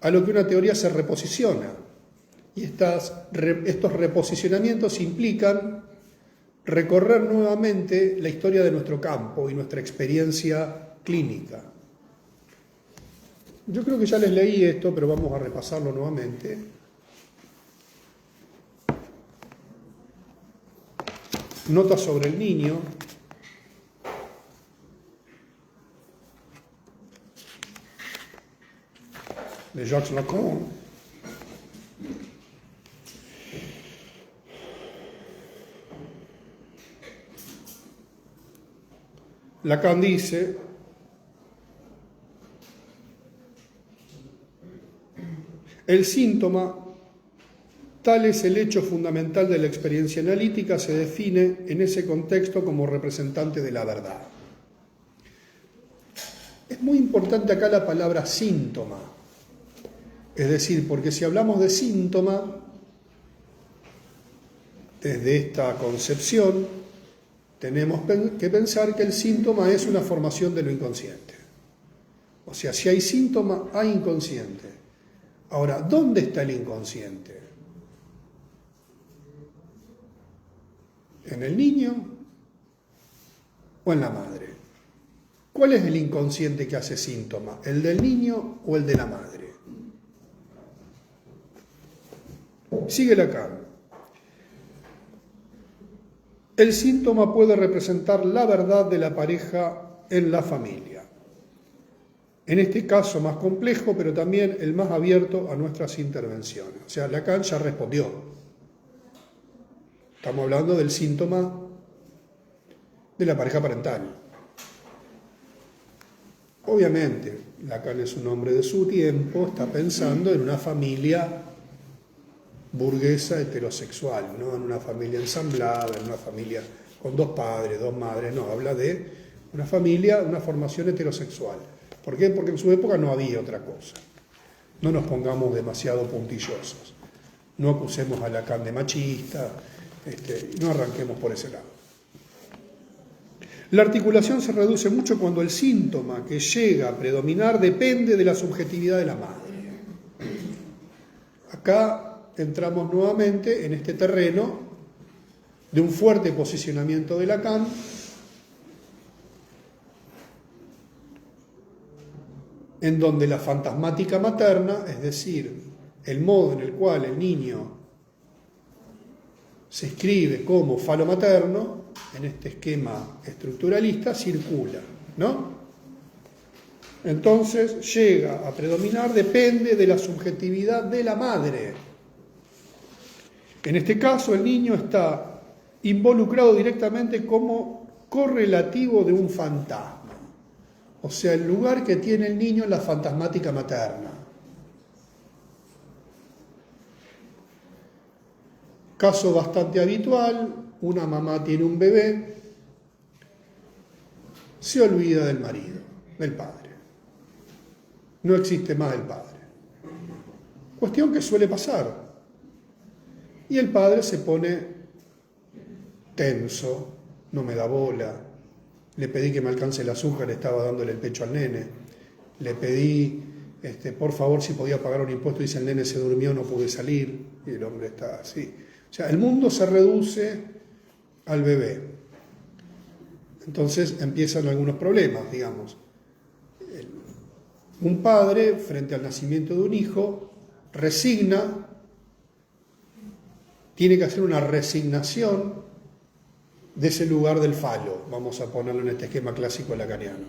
a lo que una teoría se reposiciona. Y estos reposicionamientos implican recorrer nuevamente la historia de nuestro campo y nuestra experiencia clínica. Yo creo que ya les leí esto, pero vamos a repasarlo nuevamente. Notas sobre el niño. De Jacques Lacan. Lacan dice: el síntoma, tal es el hecho fundamental de la experiencia analítica, se define en ese contexto como representante de la verdad. Es muy importante acá la palabra síntoma. Es decir, porque si hablamos de síntoma, desde esta concepción, tenemos que pensar que el síntoma es una formación de lo inconsciente. O sea, si hay síntoma, hay inconsciente. Ahora, ¿dónde está el inconsciente? ¿En el niño o en la madre? ¿Cuál es el inconsciente que hace síntoma? ¿El del niño o el de la madre? Sigue Lacan. El síntoma puede representar la verdad de la pareja en la familia. En este caso más complejo, pero también el más abierto a nuestras intervenciones. O sea, Lacan ya respondió. Estamos hablando del síntoma de la pareja parental. Obviamente, Lacan es un hombre de su tiempo, está pensando en una familia burguesa heterosexual, no en una familia ensamblada, en una familia con 2 padres, 2 madres, no, habla de una familia, una formación heterosexual. ¿Por qué? Porque en su época no había otra cosa. No nos pongamos demasiado puntillosos, no acusemos a Lacan de machista, no arranquemos por ese lado. La articulación se reduce mucho cuando el síntoma que llega a predominar depende de la subjetividad de la madre. Acá entramos nuevamente en este terreno de un fuerte posicionamiento de Lacan, en donde la fantasmática materna, es decir, el modo en el cual el niño se escribe como falo materno, en este esquema estructuralista, circula, ¿no? Entonces llega a predominar, depende de la subjetividad de la madre. En este caso, el niño está involucrado directamente como correlativo de un fantasma. O sea, el lugar que tiene el niño en la fantasmática materna. Caso bastante habitual, una mamá tiene un bebé, se olvida del marido, del padre. No existe más el padre. Cuestión que suele pasar. Y el padre se pone tenso, no me da bola. Le pedí que me alcance el azúcar, estaba dándole el pecho al nene. Le pedí, por favor, si podía pagar un impuesto. Dice, el nene se durmió, no pude salir. Y el hombre está así. O sea, el mundo se reduce al bebé. Entonces empiezan algunos problemas, digamos. Un padre, frente al nacimiento de un hijo, resigna, tiene que hacer una resignación de ese lugar del falo, vamos a ponerlo en este esquema clásico lacaniano.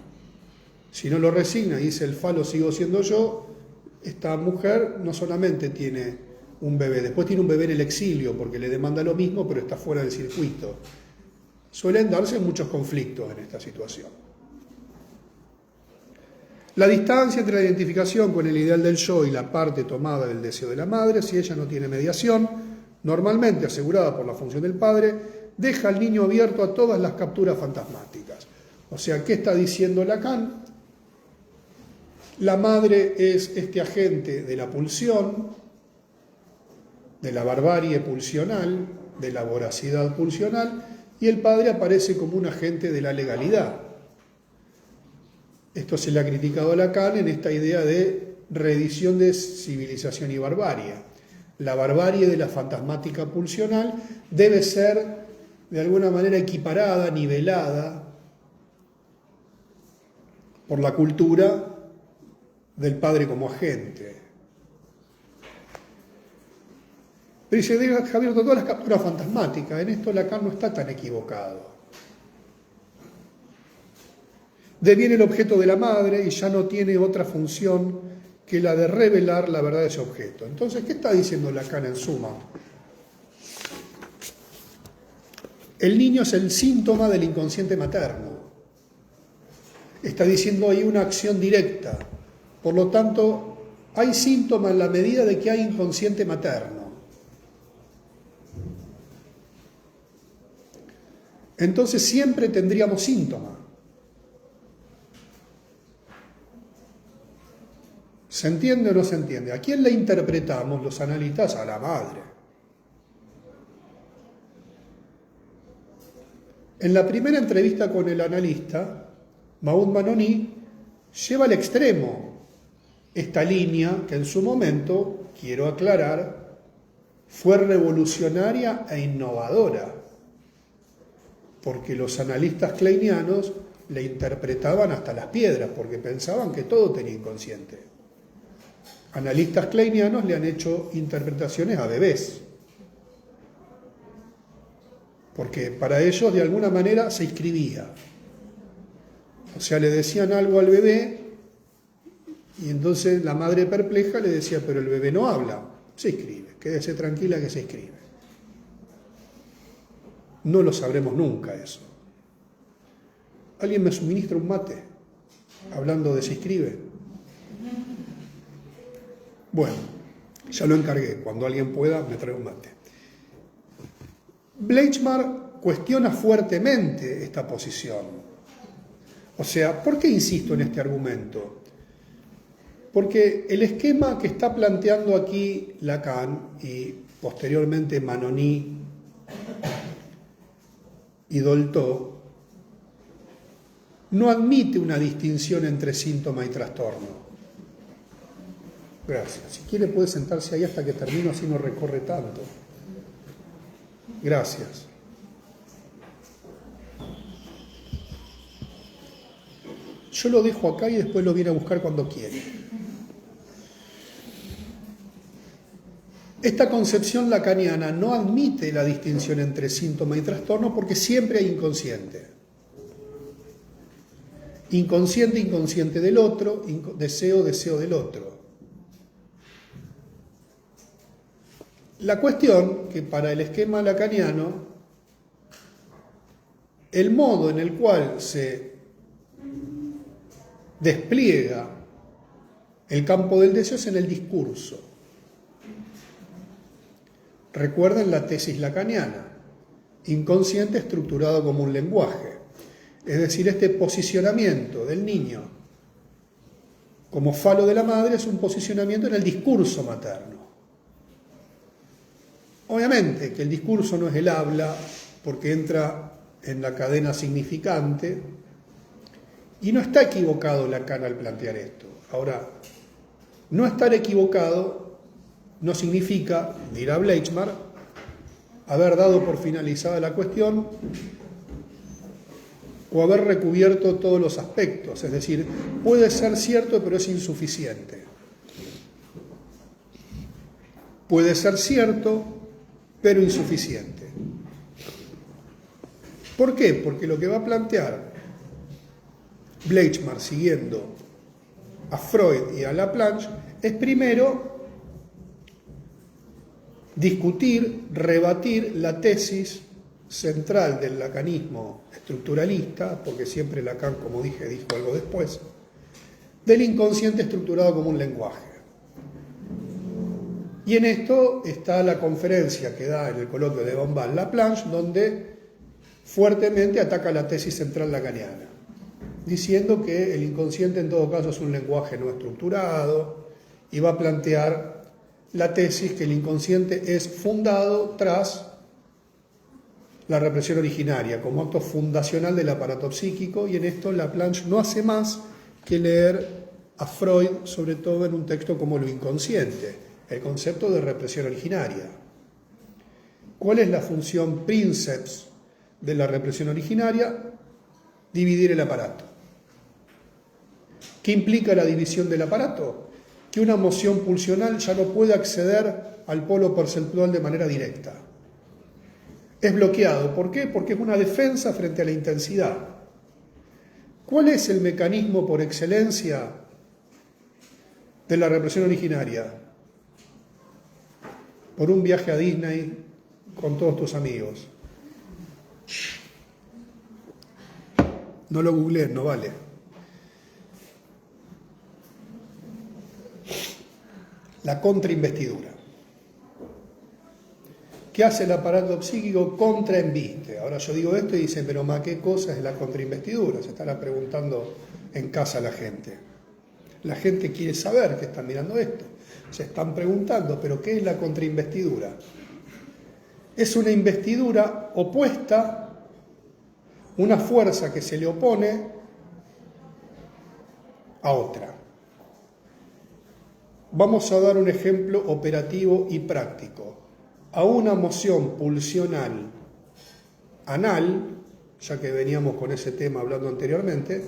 Si no lo resigna y dice el falo sigo siendo yo, esta mujer no solamente tiene un bebé, después tiene un bebé en el exilio porque le demanda lo mismo pero está fuera del circuito. Suelen darse muchos conflictos en esta situación. La distancia entre la identificación con el ideal del yo y la parte tomada del deseo de la madre, si ella no tiene mediación, normalmente asegurada por la función del padre, deja al niño abierto a todas las capturas fantasmáticas. O sea, ¿qué está diciendo Lacan? La madre es este agente de la pulsión, de la barbarie pulsional, de la voracidad pulsional, y el padre aparece como un agente de la legalidad. Esto se le ha criticado a Lacan en esta idea de reedición de civilización y barbarie. La barbarie de la fantasmática pulsional debe ser de alguna manera equiparada, nivelada por la cultura del padre como agente. Pero dice, deja abierto todas las capturas fantasmáticas. En esto Lacan no está tan equivocado. Deviene el objeto de la madre y ya no tiene otra función que la de revelar la verdad de ese objeto. Entonces, ¿qué está diciendo Lacan en suma? El niño es el síntoma del inconsciente materno. Está diciendo ahí una acción directa. Por lo tanto, hay síntoma en la medida de que hay inconsciente materno. Entonces siempre tendríamos síntoma. ¿Se entiende o no se entiende? ¿A quién le interpretamos los analistas? A la madre. En la primera entrevista con el analista, Maud Manoni lleva al extremo esta línea que en su momento, quiero aclarar, fue revolucionaria e innovadora, porque los analistas kleinianos le interpretaban hasta las piedras, porque pensaban que todo tenía inconsciente. Analistas kleinianos le han hecho interpretaciones a bebés, porque para ellos de alguna manera se inscribía. O sea, le decían algo al bebé Y entonces la madre perpleja le decía, pero el bebé no habla, se inscribe, quédese tranquila que se inscribe. No lo sabremos nunca eso. ¿Alguien me suministra un mate? Hablando de se inscribe. Bueno, ya lo encargué, cuando alguien pueda me trae un mate. Bleichmar cuestiona fuertemente esta posición. O sea, ¿por qué insisto en este argumento? Porque el esquema que está planteando aquí Lacan y posteriormente Manoni y Dolto no admite una distinción entre síntoma y trastorno. Gracias. Si quiere puede sentarse ahí hasta que termino, así no recorre tanto. Gracias. Yo lo dejo acá y después lo viene a buscar cuando quiere. Esta concepción lacaniana no admite la distinción entre síntoma y trastorno porque siempre hay inconsciente. Inconsciente, inconsciente del otro, deseo, deseo del otro. La cuestión que para el esquema lacaniano, el modo en el cual se despliega el campo del deseo es en el discurso. Recuerden la tesis lacaniana, inconsciente estructurado como un lenguaje. Es decir, este posicionamiento del niño como falo de la madre es un posicionamiento en el discurso materno. Obviamente que el discurso no es el habla, porque entra en la cadena significante, y no está equivocado Lacan al plantear esto. Ahora, no estar equivocado no significa, dirá Bleichmar, haber dado por finalizada la cuestión o haber recubierto todos los aspectos. Es decir, puede ser cierto, pero es insuficiente. Puede ser cierto, pero insuficiente. ¿Por qué? Porque lo que va a plantear Bleichmar, siguiendo a Freud y a Laplanche, es primero discutir, rebatir la tesis central del lacanismo estructuralista, porque siempre Lacan, como dije, dijo algo después, del inconsciente estructurado como un lenguaje. Y en esto está la conferencia que da en el coloquio de Bombal Laplanche, donde fuertemente ataca la tesis central lacaniana, diciendo que el inconsciente en todo caso es un lenguaje no estructurado, y va a plantear la tesis que el inconsciente es fundado tras la represión originaria, como acto fundacional del aparato psíquico, y en esto Laplanche no hace más que leer a Freud, sobre todo en un texto como Lo inconsciente, el concepto de represión originaria. ¿Cuál es la función princeps de la represión originaria? Dividir el aparato. ¿Qué implica la división del aparato? Que una moción pulsional ya no puede acceder al polo perceptual de manera directa. Es bloqueado. ¿Por qué? Porque es una defensa frente a la intensidad. ¿Cuál es el mecanismo por excelencia de la represión originaria? Por un viaje a Disney con todos tus amigos. No lo googlees, no vale. La contrainvestidura. ¿Qué hace el aparato psíquico? Contrainviste. Ahora yo digo esto y dicen, pero ma, ¿qué cosa es la contrainvestidura? Se estará preguntando en casa la gente. La gente quiere saber que están mirando esto. Se están preguntando, ¿pero qué es la contrainvestidura? Es una investidura opuesta, una fuerza que se le opone a otra. Vamos a dar un ejemplo operativo y práctico. A una moción pulsional anal, ya que veníamos con ese tema hablando anteriormente,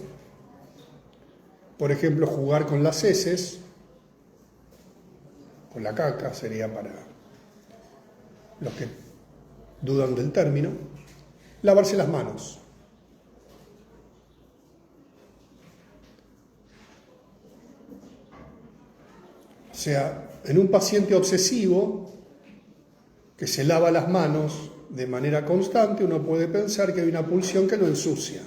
por ejemplo, jugar con las heces, con la caca sería para los que dudan del término, lavarse las manos. sea, en un paciente obsesivo que se lava las manos de manera constante, uno puede pensar que hay una pulsión que lo ensucia.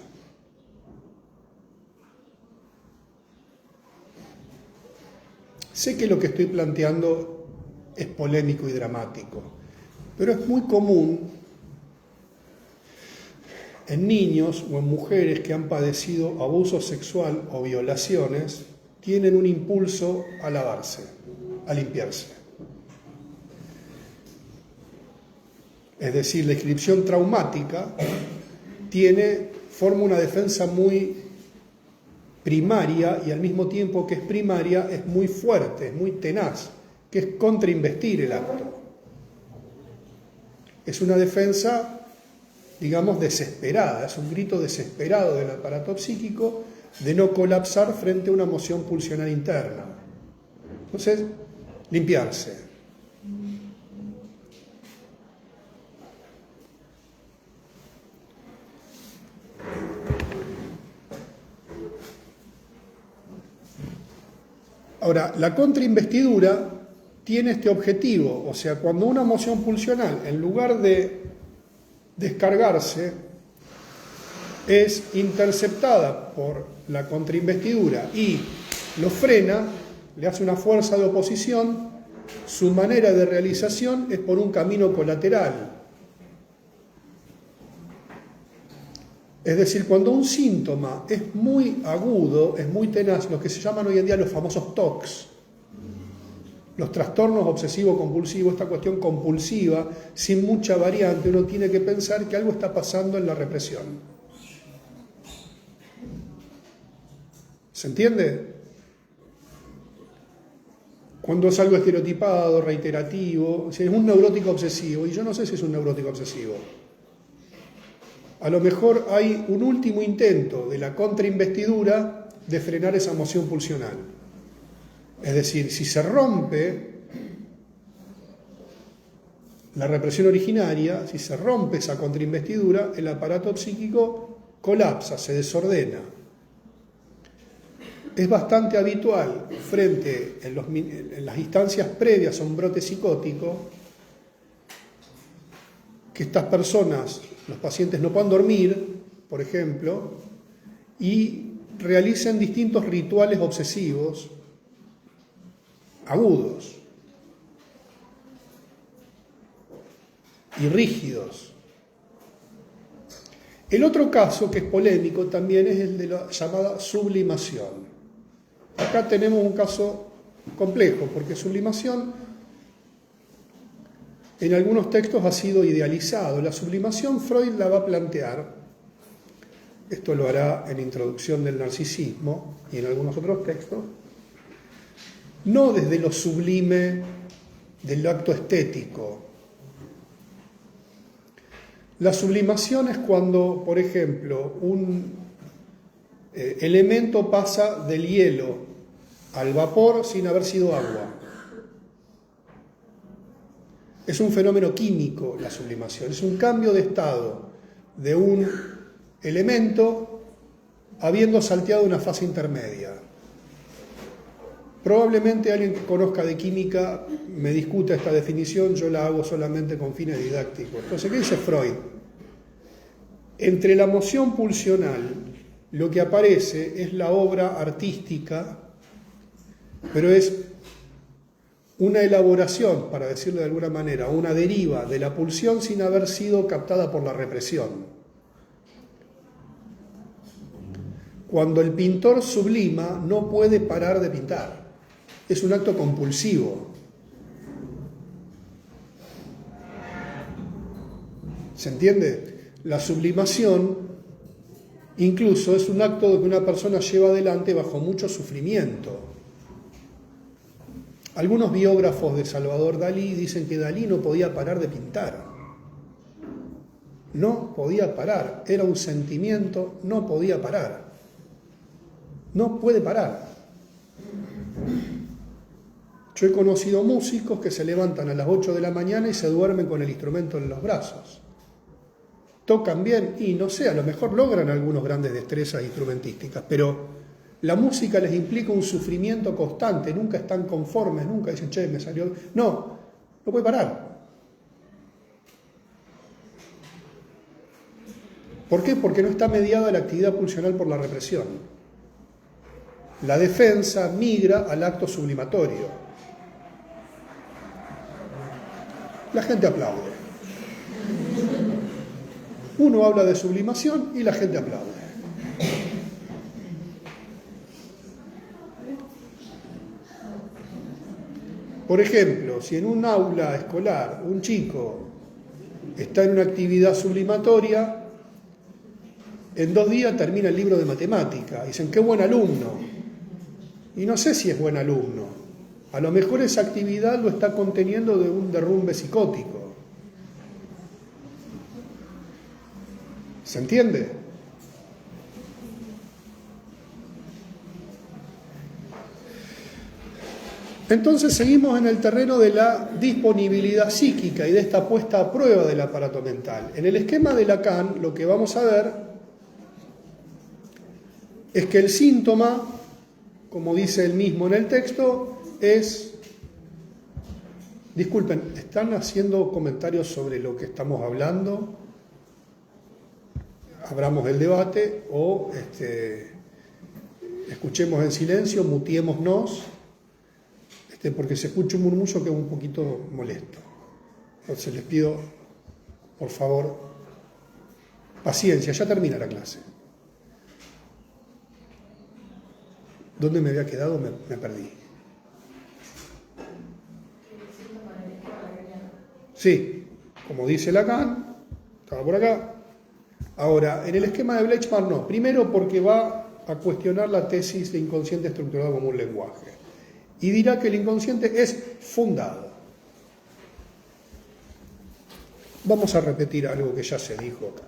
Sé que lo que estoy planteando es polémico y dramático, pero es muy común en niños o en mujeres que han padecido abuso sexual o violaciones, tienen un impulso a lavarse, a limpiarse. Es decir, la inscripción traumática forma una defensa muy primaria y al mismo tiempo que es primaria es muy fuerte, es muy tenaz, que es contrainvestir el acto. Es una defensa, digamos, desesperada, es un grito desesperado del aparato psíquico de no colapsar frente a una emoción pulsional interna. Entonces, limpiarse. Ahora, la contrainvestidura tiene este objetivo, o sea, cuando una emoción pulsional, en lugar de descargarse, es interceptada por la contrainvestidura y lo frena, le hace una fuerza de oposición, su manera de realización es por un camino colateral. Es decir, cuando un síntoma es muy agudo, es muy tenaz, lo que se llaman hoy en día los famosos TOCs, los trastornos obsesivo-compulsivos, esta cuestión compulsiva, sin mucha variante, uno tiene que pensar que algo está pasando en la represión. ¿Se entiende? Cuando es algo estereotipado, reiterativo, si es un neurótico obsesivo, y yo no sé si es un neurótico obsesivo. A lo mejor hay un último intento de la contrainvestidura de frenar esa emoción pulsional. Es decir, si se rompe la represión originaria, si se rompe esa contrainvestidura, el aparato psíquico colapsa, se desordena. Es bastante habitual en las instancias previas a un brote psicótico que estas personas, los pacientes, no puedan dormir, por ejemplo, y realicen distintos rituales obsesivos agudos y rígidos. El otro caso que es polémico también es el de la llamada sublimación. Acá tenemos un caso complejo, porque sublimación en algunos textos ha sido idealizado. La sublimación Freud la va a plantear, esto lo hará en Introducción del Narcisismo y en algunos otros textos, no desde lo sublime del acto estético. La sublimación es cuando, por ejemplo, un elemento pasa del hielo al vapor sin haber sido agua. Es un fenómeno químico la sublimación, es un cambio de estado de un elemento habiendo salteado una fase intermedia. Probablemente alguien que conozca de química me discuta esta definición, yo la hago solamente con fines didácticos. Entonces, ¿qué dice Freud? Entre la emoción pulsional, lo que aparece es la obra artística, pero es una elaboración, para decirlo de alguna manera, una deriva de la pulsión sin haber sido captada por la represión. Cuando el pintor sublima, no puede parar de pintar. Es un acto compulsivo. ¿Se entiende? La sublimación incluso es un acto que una persona lleva adelante bajo mucho sufrimiento. Algunos biógrafos de Salvador Dalí dicen que Dalí no podía parar de pintar. No podía parar. Era un sentimiento, no podía parar. No puede parar. Yo he conocido músicos que se levantan a las 8 de la mañana y se duermen con el instrumento en los brazos. Tocan bien y no sé, a lo mejor logran algunos grandes destrezas instrumentísticas, pero La música les implica un sufrimiento constante, nunca están conformes, nunca dicen, che, me salió... No puede parar. ¿Por qué? Porque no está mediada la actividad pulsional por la represión. La defensa migra al acto sublimatorio. La gente aplaude. Uno habla de sublimación y la gente aplaude. Por ejemplo, si en un aula escolar un chico está en una actividad sublimatoria, en 2 días termina el libro de matemática. Dicen, qué buen alumno. Y no sé si es buen alumno. A lo mejor esa actividad lo está conteniendo de un derrumbe psicótico. ¿Se entiende? Entonces seguimos en el terreno de la disponibilidad psíquica y de esta puesta a prueba del aparato mental. En el esquema de Lacan lo que vamos a ver es que el síntoma, como dice él mismo en el texto, es... Disculpen, ¿están haciendo comentarios sobre lo que estamos hablando? Abramos el debate o escuchemos en silencio, mutiémonos, porque se escucha un murmullo que es un poquito molesto. Entonces les pido, por favor, paciencia, ya termina la clase. ¿Dónde me había quedado? Me perdí. Sí, como dice Lacan, estaba por acá. Ahora, en el esquema de Bleichmann no. Primero porque va a cuestionar la tesis de inconsciente estructurado como un lenguaje. Y dirá que el inconsciente es fundado. Vamos a repetir algo que ya se dijo acá.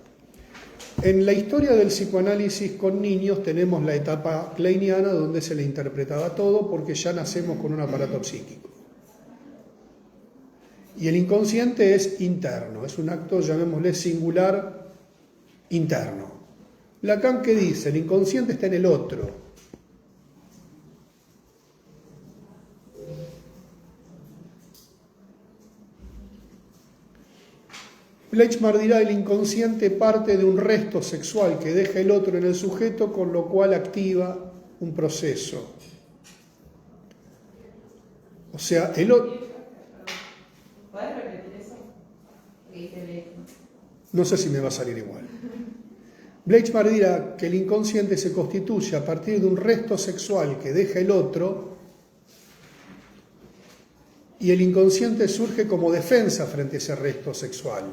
En la historia del psicoanálisis con niños tenemos la etapa kleiniana donde se le interpretaba todo porque ya nacemos con un aparato psíquico. Y el inconsciente es interno, es un acto, llamémosle singular, interno. Lacan, ¿qué dice? El inconsciente está en el otro. Bleichmann dirá el inconsciente parte de un resto sexual que deja el otro en el sujeto, con lo cual activa un proceso. O sea, el otro... ¿Puedes repetir eso? ¿Qué dice Bleichmann? No sé si me va a salir igual. Bleichmann dirá que el inconsciente se constituye a partir de un resto sexual que deja el otro y el inconsciente surge como defensa frente a ese resto sexual,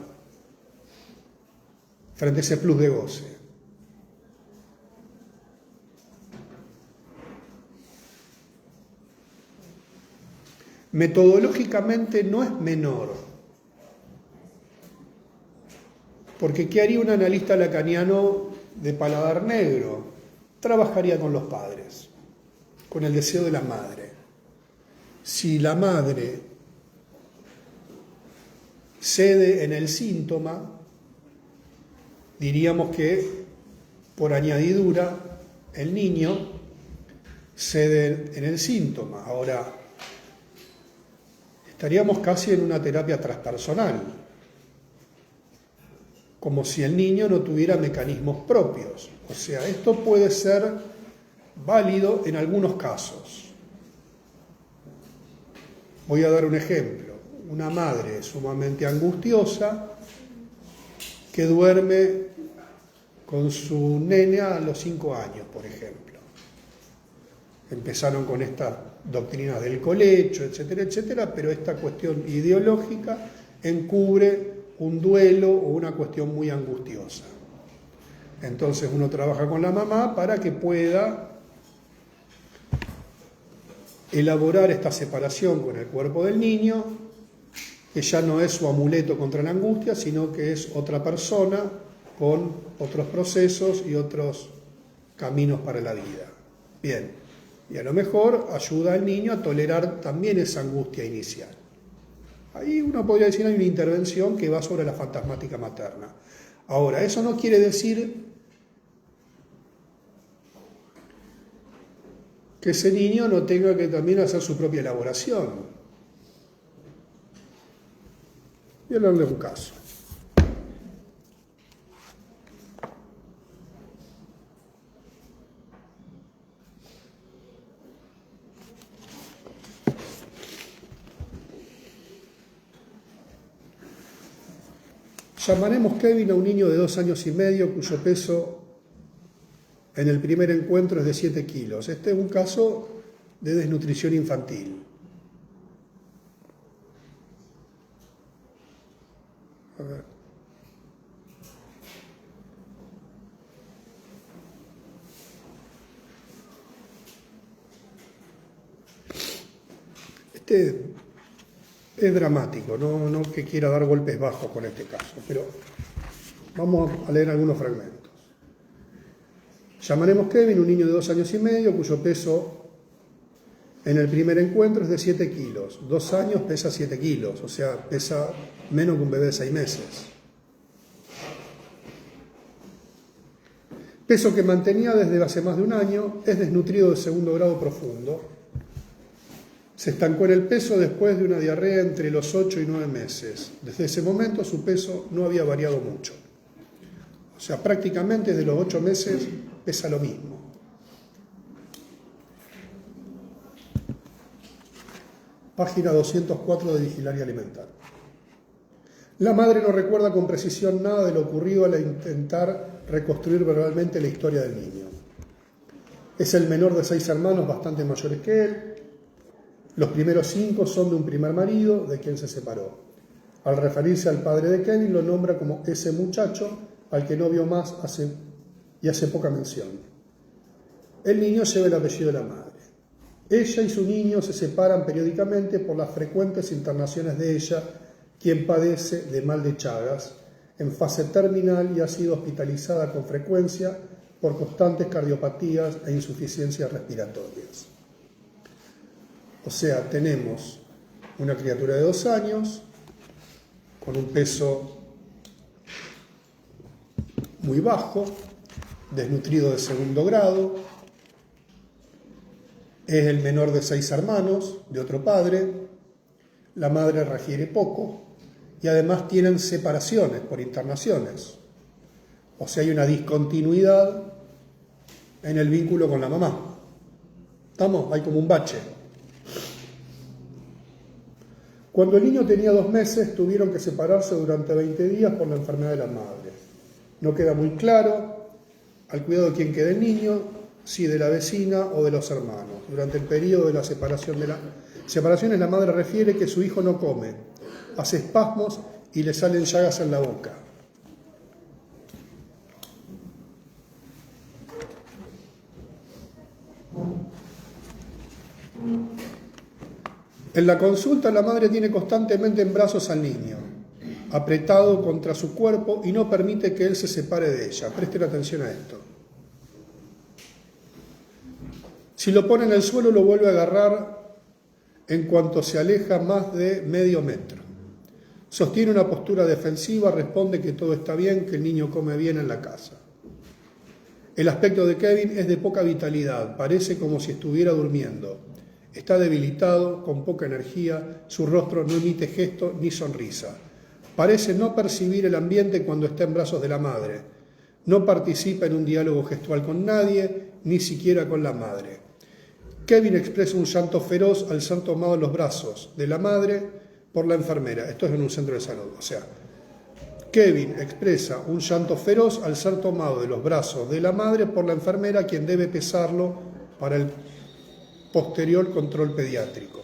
frente a ese plus de goce. Metodológicamente no es menor, porque ¿qué haría un analista lacaniano de paladar negro? Trabajaría con los padres, con el deseo de la madre. Si la madre cede en el síntoma, diríamos que, por añadidura, el niño cede en el síntoma. Ahora, estaríamos casi en una terapia transpersonal, como si el niño no tuviera mecanismos propios. O sea, esto puede ser válido en algunos casos. Voy a dar un ejemplo. Una madre sumamente angustiosa que duerme con su nene a los 5 años, por ejemplo. Empezaron con estas doctrinas del colecho, etcétera, etcétera, pero esta cuestión ideológica encubre un duelo o una cuestión muy angustiosa. Entonces uno trabaja con la mamá para que pueda elaborar esta separación con el cuerpo del niño, que ya no es su amuleto contra la angustia, sino que es otra persona con otros procesos y otros caminos para la vida. Bien, y a lo mejor ayuda al niño a tolerar también esa angustia inicial. Ahí uno podría decir hay una intervención que va sobre la fantasmática materna. Ahora, eso no quiere decir que ese niño no tenga que también hacer su propia elaboración. Voy a darle un caso. Llamaremos Kevin a un niño de 2 años y medio cuyo peso en el primer encuentro es de 7 kilos. Este es un caso de desnutrición infantil. A ver. Este es dramático, no que quiera dar golpes bajos con este caso, pero vamos a leer algunos fragmentos. Llamaremos Kevin, un niño de 2 años y medio, cuyo peso en el primer encuentro es de 7 kilos. 2 años pesa 7 kilos, o sea, pesa menos que un bebé de 6 meses. Peso que mantenía desde hace más de un año, es desnutrido de segundo grado profundo. Se estancó en el peso después de una diarrea entre los 8 y 9 meses. Desde ese momento su peso no había variado mucho. O sea, prácticamente desde los 8 meses pesa lo mismo. Página 204 de Vigilaria Alimentar. La madre no recuerda con precisión nada de lo ocurrido al intentar reconstruir verbalmente la historia del niño. Es el menor de 6 hermanos bastante mayores que él. Los primeros 5 son de un primer marido de quien se separó. Al referirse al padre de Kevin lo nombra como ese muchacho al que no vio más hace poca mención. El niño lleva el apellido de la madre. Ella y su niño se separan periódicamente por las frecuentes internaciones de ella, quien padece de mal de Chagas, en fase terminal y ha sido hospitalizada con frecuencia por constantes cardiopatías e insuficiencias respiratorias. O sea, tenemos una criatura de 2 años con un peso muy bajo, desnutrido de segundo grado, es el menor de 6 hermanos de otro padre, la madre refiere poco y además tienen separaciones por internaciones. O sea, hay una discontinuidad en el vínculo con la mamá. ¿Estamos? Hay como un bache. Cuando el niño tenía 2 meses, tuvieron que separarse durante 20 días por la enfermedad de la madre. No queda muy claro al cuidado de quién queda el niño, si de la vecina o de los hermanos. Durante el periodo de la separaciones, la madre refiere que su hijo no come, hace espasmos y le salen llagas en la boca. En la consulta, la madre tiene constantemente en brazos al niño, apretado contra su cuerpo y no permite que él se separe de ella. Presten atención a esto. Si lo pone en el suelo, lo vuelve a agarrar en cuanto se aleja más de medio metro. Sostiene una postura defensiva, responde que todo está bien, que el niño come bien en la casa. El aspecto de Kevin es de poca vitalidad, parece como si estuviera durmiendo. Está debilitado, con poca energía, su rostro no emite gesto ni sonrisa. Parece no percibir el ambiente cuando está en brazos de la madre. No participa en un diálogo gestual con nadie, ni siquiera con la madre. Kevin expresa un llanto feroz al ser tomado en los brazos de la madre por la enfermera. Esto es en un centro de salud. O sea, Kevin expresa un llanto feroz al ser tomado de los brazos de la madre por la enfermera, quien debe pesarlo para el posterior control pediátrico.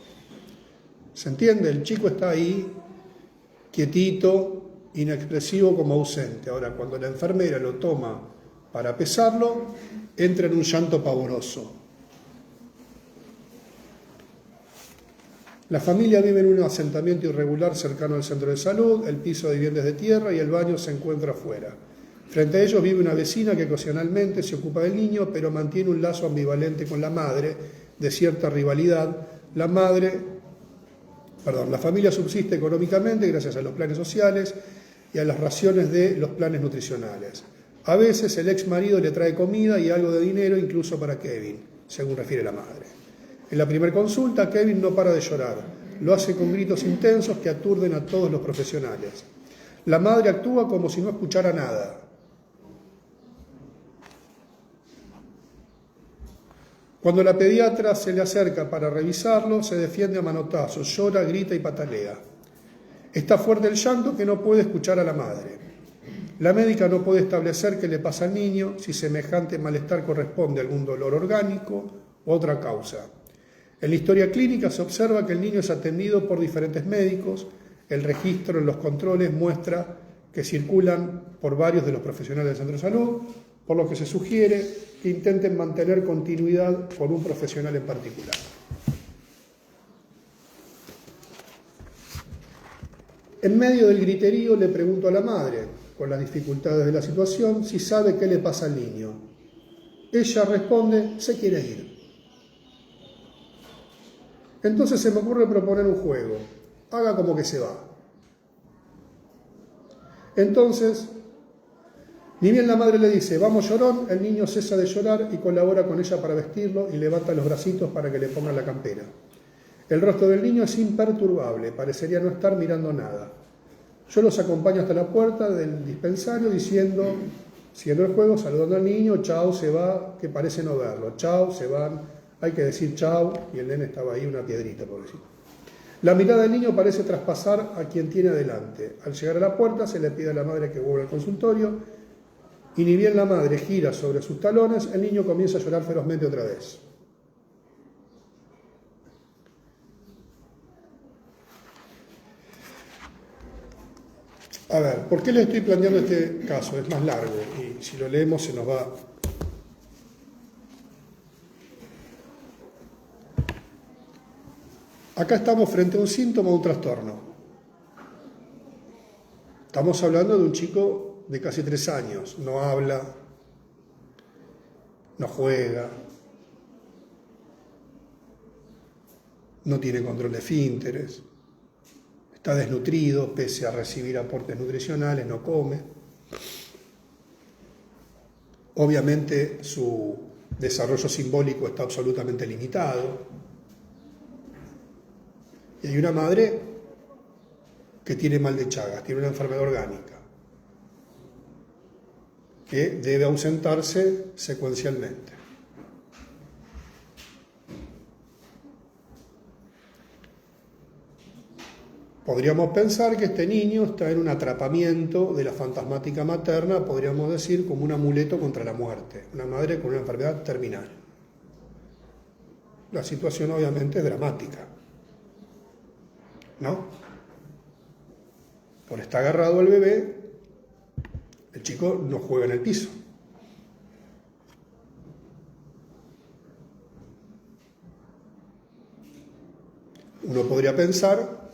¿Se entiende? El chico está ahí, quietito, inexpresivo, como ausente. Ahora, cuando la enfermera lo toma para pesarlo, entra en un llanto pavoroso. La familia vive en un asentamiento irregular cercano al centro de salud, el piso de viviendas de tierra y el baño se encuentra afuera. Frente a ellos vive una vecina que ocasionalmente se ocupa del niño, pero mantiene un lazo ambivalente con la madre, de cierta rivalidad. La familia subsiste económicamente gracias a los planes sociales y a las raciones de los planes nutricionales. A veces el ex marido le trae comida y algo de dinero incluso para Kevin. según refiere la madre. En la primera consulta, Kevin no para de llorar. Lo hace con gritos intensos que aturden a todos los profesionales. La madre actúa como si no escuchara nada. Cuando la pediatra se le acerca para revisarlo, se defiende a manotazos, llora, grita y patalea. Está fuerte el llanto que no puede escuchar a la madre. La médica no puede establecer qué le pasa al niño, si semejante malestar corresponde a algún dolor orgánico u otra causa. En la historia clínica se observa que el niño es atendido por diferentes médicos. El registro en los controles muestra que circulan por varios de los profesionales del centro de salud, por lo que se sugiere que intenten mantener continuidad con un profesional en particular. En medio del griterío le pregunto a la madre, con las dificultades de la situación, si sabe qué le pasa al niño. Ella responde, se quiere ir. Entonces se me ocurre proponer un juego. Haga como que se va. Entonces, ni bien la madre le dice, vamos llorón, el niño cesa de llorar y colabora con ella para vestirlo y levanta los bracitos para que le pongan la campera. El rostro del niño es imperturbable, parecería no estar mirando nada. Yo los acompaño hasta la puerta del dispensario diciendo, siguiendo el juego, saludando al niño, chao, se va, que parece no verlo, chao, se van, hay que decir chao, y el nene estaba ahí, una piedrita, pobrecito. La mirada del niño parece traspasar a quien tiene adelante. Al llegar a la puerta se le pide a la madre que vuelva al consultorio, y ni bien la madre gira sobre sus talones, el niño comienza a llorar ferozmente otra vez. A ver, ¿por qué les estoy planteando este caso? Es más largo y si lo leemos se nos va. Acá estamos frente a un síntoma o un trastorno. Estamos hablando de un chico de casi 3 años. No habla, no juega, no tiene control de esfínteres. Está desnutrido, pese a recibir aportes nutricionales, no come. Obviamente su desarrollo simbólico está absolutamente limitado. Y hay una madre que tiene mal de Chagas, tiene una enfermedad orgánica, que debe ausentarse secuencialmente. Podríamos pensar que este niño está en un atrapamiento de la fantasmática materna, podríamos decir, como un amuleto contra la muerte, una madre con una enfermedad terminal. La situación obviamente es dramática, ¿no? Por estar agarrado al bebé, el chico no juega en el piso. Uno podría pensar,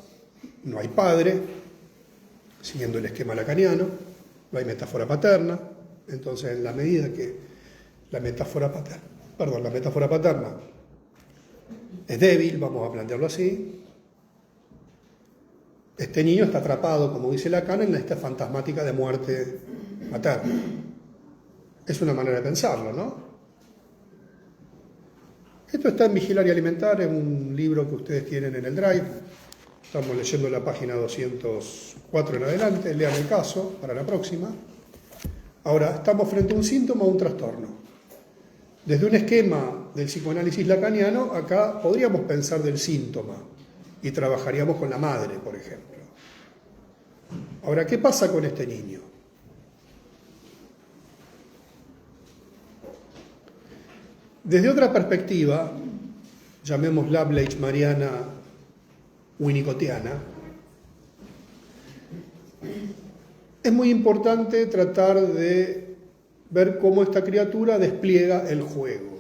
no hay padre, siguiendo el esquema lacaniano, no hay metáfora paterna, entonces en la medida que la metáfora paterna es débil, vamos a plantearlo así, este niño está atrapado, como dice Lacan, en esta fantasmática de muerte materna. Es una manera de pensarlo, ¿no? Esto está en Vigilar y Alimentar, en un libro que ustedes tienen en el Drive. Estamos leyendo la página 204 en adelante, lean el caso para la próxima. Ahora, estamos frente a un síntoma o un trastorno. Desde un esquema del psicoanálisis lacaniano, acá podríamos pensar del síntoma y trabajaríamos con la madre, por ejemplo. Ahora, ¿qué pasa con este niño? Desde otra perspectiva, llamémosla Bleichmariana winnicottiana, es muy importante tratar de ver cómo esta criatura despliega el juego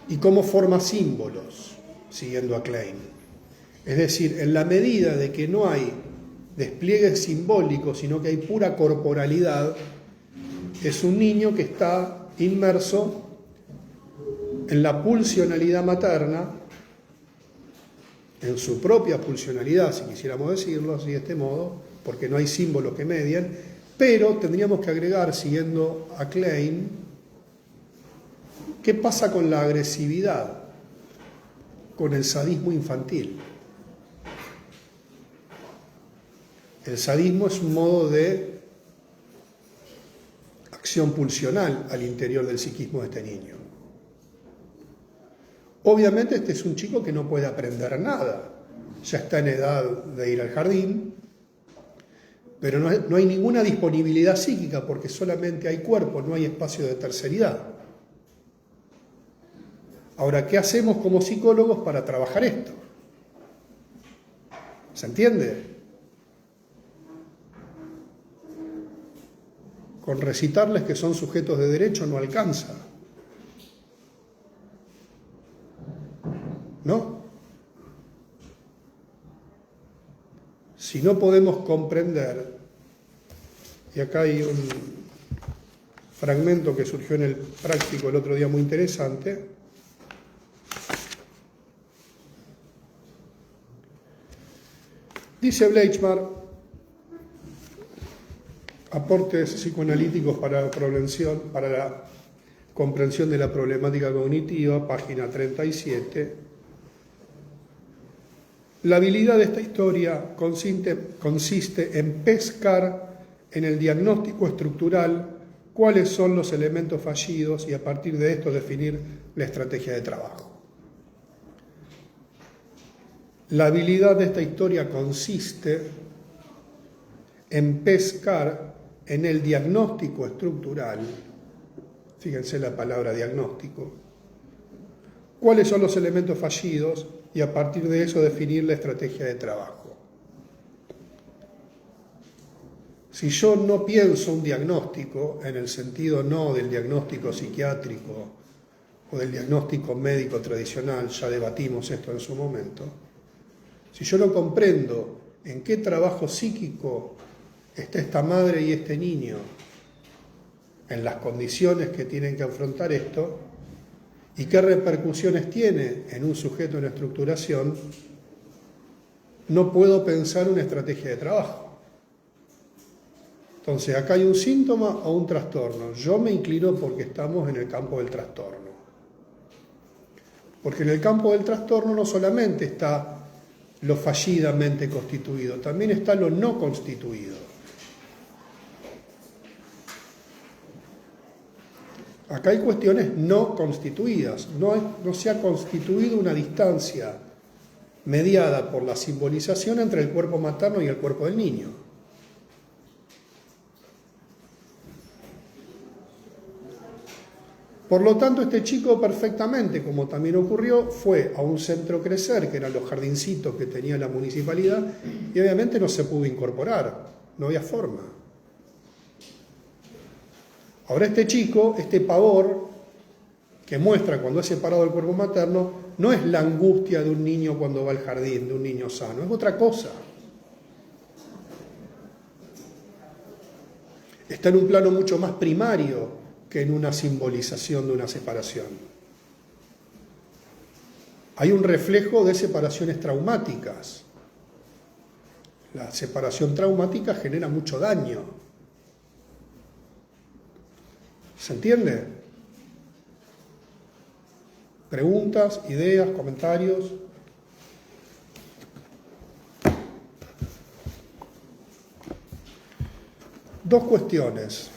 y cómo forma símbolos, siguiendo a Klein. Es decir, en la medida de que no hay despliegue simbólico, sino que hay pura corporalidad, es un niño que está inmerso en la pulsionalidad materna, en su propia pulsionalidad, si quisiéramos decirlo así de este modo, porque no hay símbolos que medien, pero tendríamos que agregar, siguiendo a Klein, ¿Qué pasa con la agresividad? Con el sadismo infantil. El sadismo es un modo de acción pulsional al interior del psiquismo de este niño. Obviamente este es un chico que no puede aprender nada, ya está en edad de ir al jardín, pero no hay ninguna disponibilidad psíquica porque solamente hay cuerpo, no hay espacio de terceridad. Ahora, ¿qué hacemos como psicólogos para trabajar esto? ¿Se entiende? Con recitarles que son sujetos de derecho no alcanza. ¿No? Si no podemos comprender, y acá hay un fragmento que surgió en el práctico el otro día muy interesante, dice Bleichmar, aportes psicoanalíticos para la comprensión de la problemática cognitiva, página 37. La habilidad de esta historia consiste en pescar en el diagnóstico estructural cuáles son los elementos fallidos y a partir de esto definir la estrategia de trabajo. La habilidad de esta historia consiste en pescar en el diagnóstico estructural, fíjense la palabra diagnóstico, cuáles son los elementos fallidos y a partir de eso definir la estrategia de trabajo. Si yo no pienso un diagnóstico, en el sentido no del diagnóstico psiquiátrico o del diagnóstico médico tradicional, ya debatimos esto en su momento, si yo no comprendo en qué trabajo psíquico está esta madre y este niño, en las condiciones que tienen que afrontar esto, y qué repercusiones tiene en un sujeto en estructuración, no puedo pensar una estrategia de trabajo. Entonces, acá hay un síntoma o un trastorno. Yo me inclino porque estamos en el campo del trastorno. Porque en el campo del trastorno no solamente está lo fallidamente constituido, también está lo no constituido. Acá hay cuestiones no constituidas, no se ha constituido una distancia mediada por la simbolización entre el cuerpo materno y el cuerpo del niño. Por lo tanto, este chico perfectamente, como también ocurrió, fue a un centro crecer, que eran los jardincitos que tenía la municipalidad, y obviamente no se pudo incorporar, no había forma. Ahora este chico, este pavor que muestra cuando es separado del cuerpo materno, no es la angustia de un niño cuando va al jardín, de un niño sano, es otra cosa. Está en un plano mucho más primario que en una simbolización de una separación. Hay un reflejo de separaciones traumáticas. La separación traumática genera mucho daño. ¿Se entiende? ¿Preguntas, ideas, comentarios? Dos cuestiones.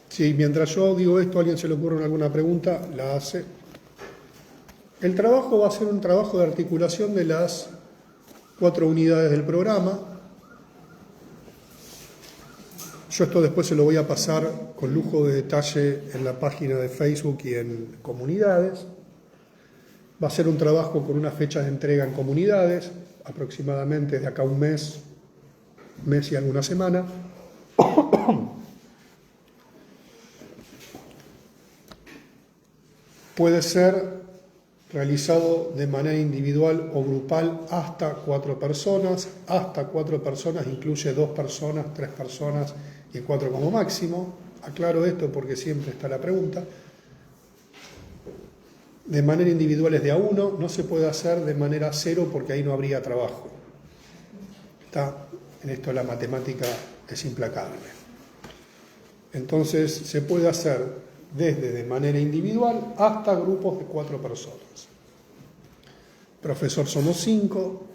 Si mientras yo digo esto a alguien se le ocurre alguna pregunta, la hace. El trabajo va a ser un trabajo de articulación de las 4 unidades del programa. Yo esto después se lo voy a pasar con lujo de detalle en la página de Facebook y en comunidades. Va a ser un trabajo con una fecha de entrega en comunidades, aproximadamente de acá a un mes y alguna semana. Puede ser realizado de manera individual o grupal hasta 4 personas. Hasta 4 personas incluye 2 personas, 3 personas y 4 como máximo. Aclaro esto porque siempre está la pregunta. De manera individual es de a 1, no se puede hacer de manera 0 porque ahí no habría trabajo. En esto la matemática es implacable. Entonces se puede hacer desde de manera individual hasta grupos de 4 personas. Profesor somos 5,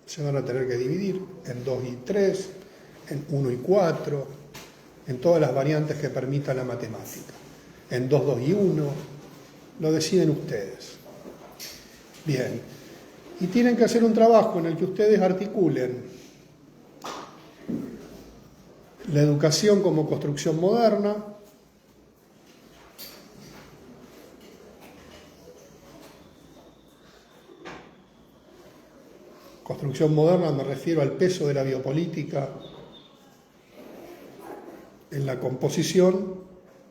se van a tener que dividir en 2 y 3, en 1 y 4, en todas las variantes que permita la matemática, en 2, 2 y 1, lo deciden ustedes. Bien, y tienen que hacer un trabajo en el que ustedes articulen la educación como construcción moderna, construcción moderna me refiero al peso de la biopolítica en la composición,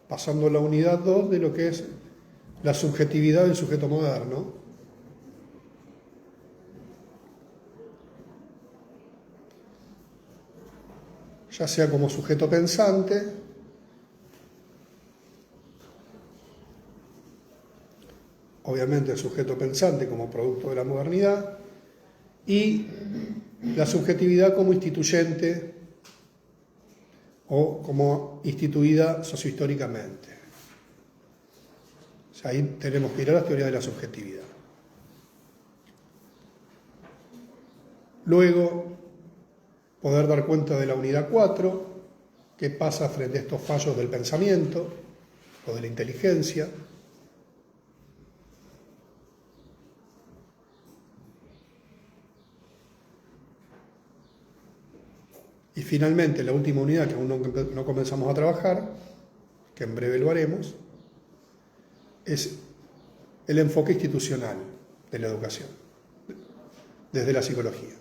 pasando a la unidad 2 de lo que es la subjetividad del sujeto moderno. Ya sea como sujeto pensante, obviamente el sujeto pensante como producto de la modernidad, y la subjetividad como instituyente o como instituida sociohistóricamente. O sea, ahí tenemos que ir a la teoría de la subjetividad. Luego, poder dar cuenta de la unidad 4, qué pasa frente a estos fallos del pensamiento o de la inteligencia. Y finalmente, la última unidad que aún no comenzamos a trabajar, que en breve lo haremos, es el enfoque institucional de la educación, desde la psicología.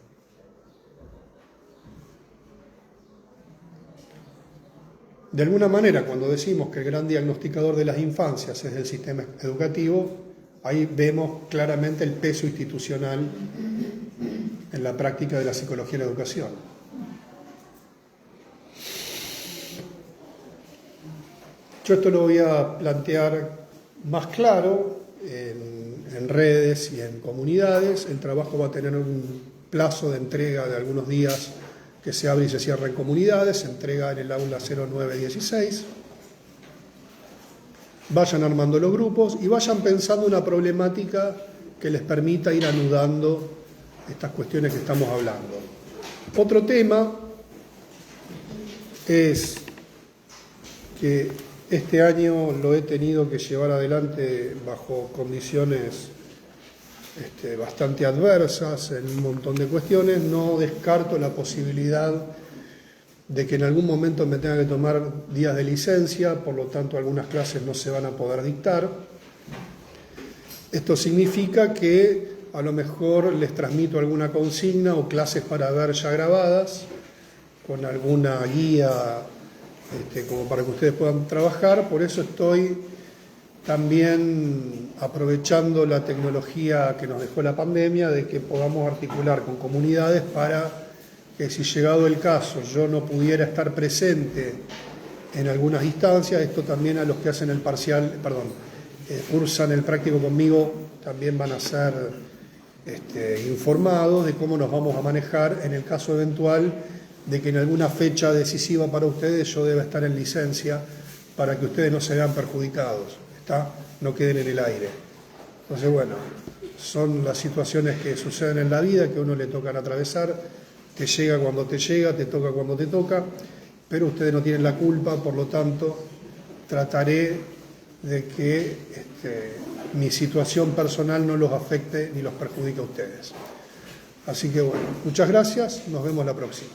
De alguna manera, cuando decimos que el gran diagnosticador de las infancias es el sistema educativo, ahí vemos claramente el peso institucional en la práctica de la psicología y la educación. Yo esto lo voy a plantear más claro en redes y en comunidades. El trabajo va a tener un plazo de entrega de algunos días que se abre y se cierra en comunidades, se entrega en el aula 0916. Vayan armando los grupos y vayan pensando una problemática que les permita ir anudando estas cuestiones que estamos hablando. Otro tema es que este año lo he tenido que llevar adelante bajo condiciones bastante adversas en un montón de cuestiones. No descarto la posibilidad de que en algún momento me tenga que tomar días de licencia, por lo tanto algunas clases no se van a poder dictar. Esto significa que a lo mejor les transmito alguna consigna o clases para ver ya grabadas, con alguna guía como para que ustedes puedan trabajar. Por eso estoy también aprovechando la tecnología que nos dejó la pandemia, de que podamos articular con comunidades para que, si llegado el caso yo no pudiera estar presente en algunas instancias, esto también a los que hacen el parcial, cursan el práctico conmigo, también van a ser informados de cómo nos vamos a manejar en el caso eventual de que en alguna fecha decisiva para ustedes yo deba estar en licencia, para que ustedes no se vean perjudicados, no queden en el aire. Entonces, bueno, son las situaciones que suceden en la vida, que a uno le tocan atravesar, te llega cuando te llega, te toca cuando te toca, pero ustedes no tienen la culpa, por lo tanto, trataré de que mi situación personal no los afecte ni los perjudique a ustedes. Así que bueno, muchas gracias, nos vemos la próxima.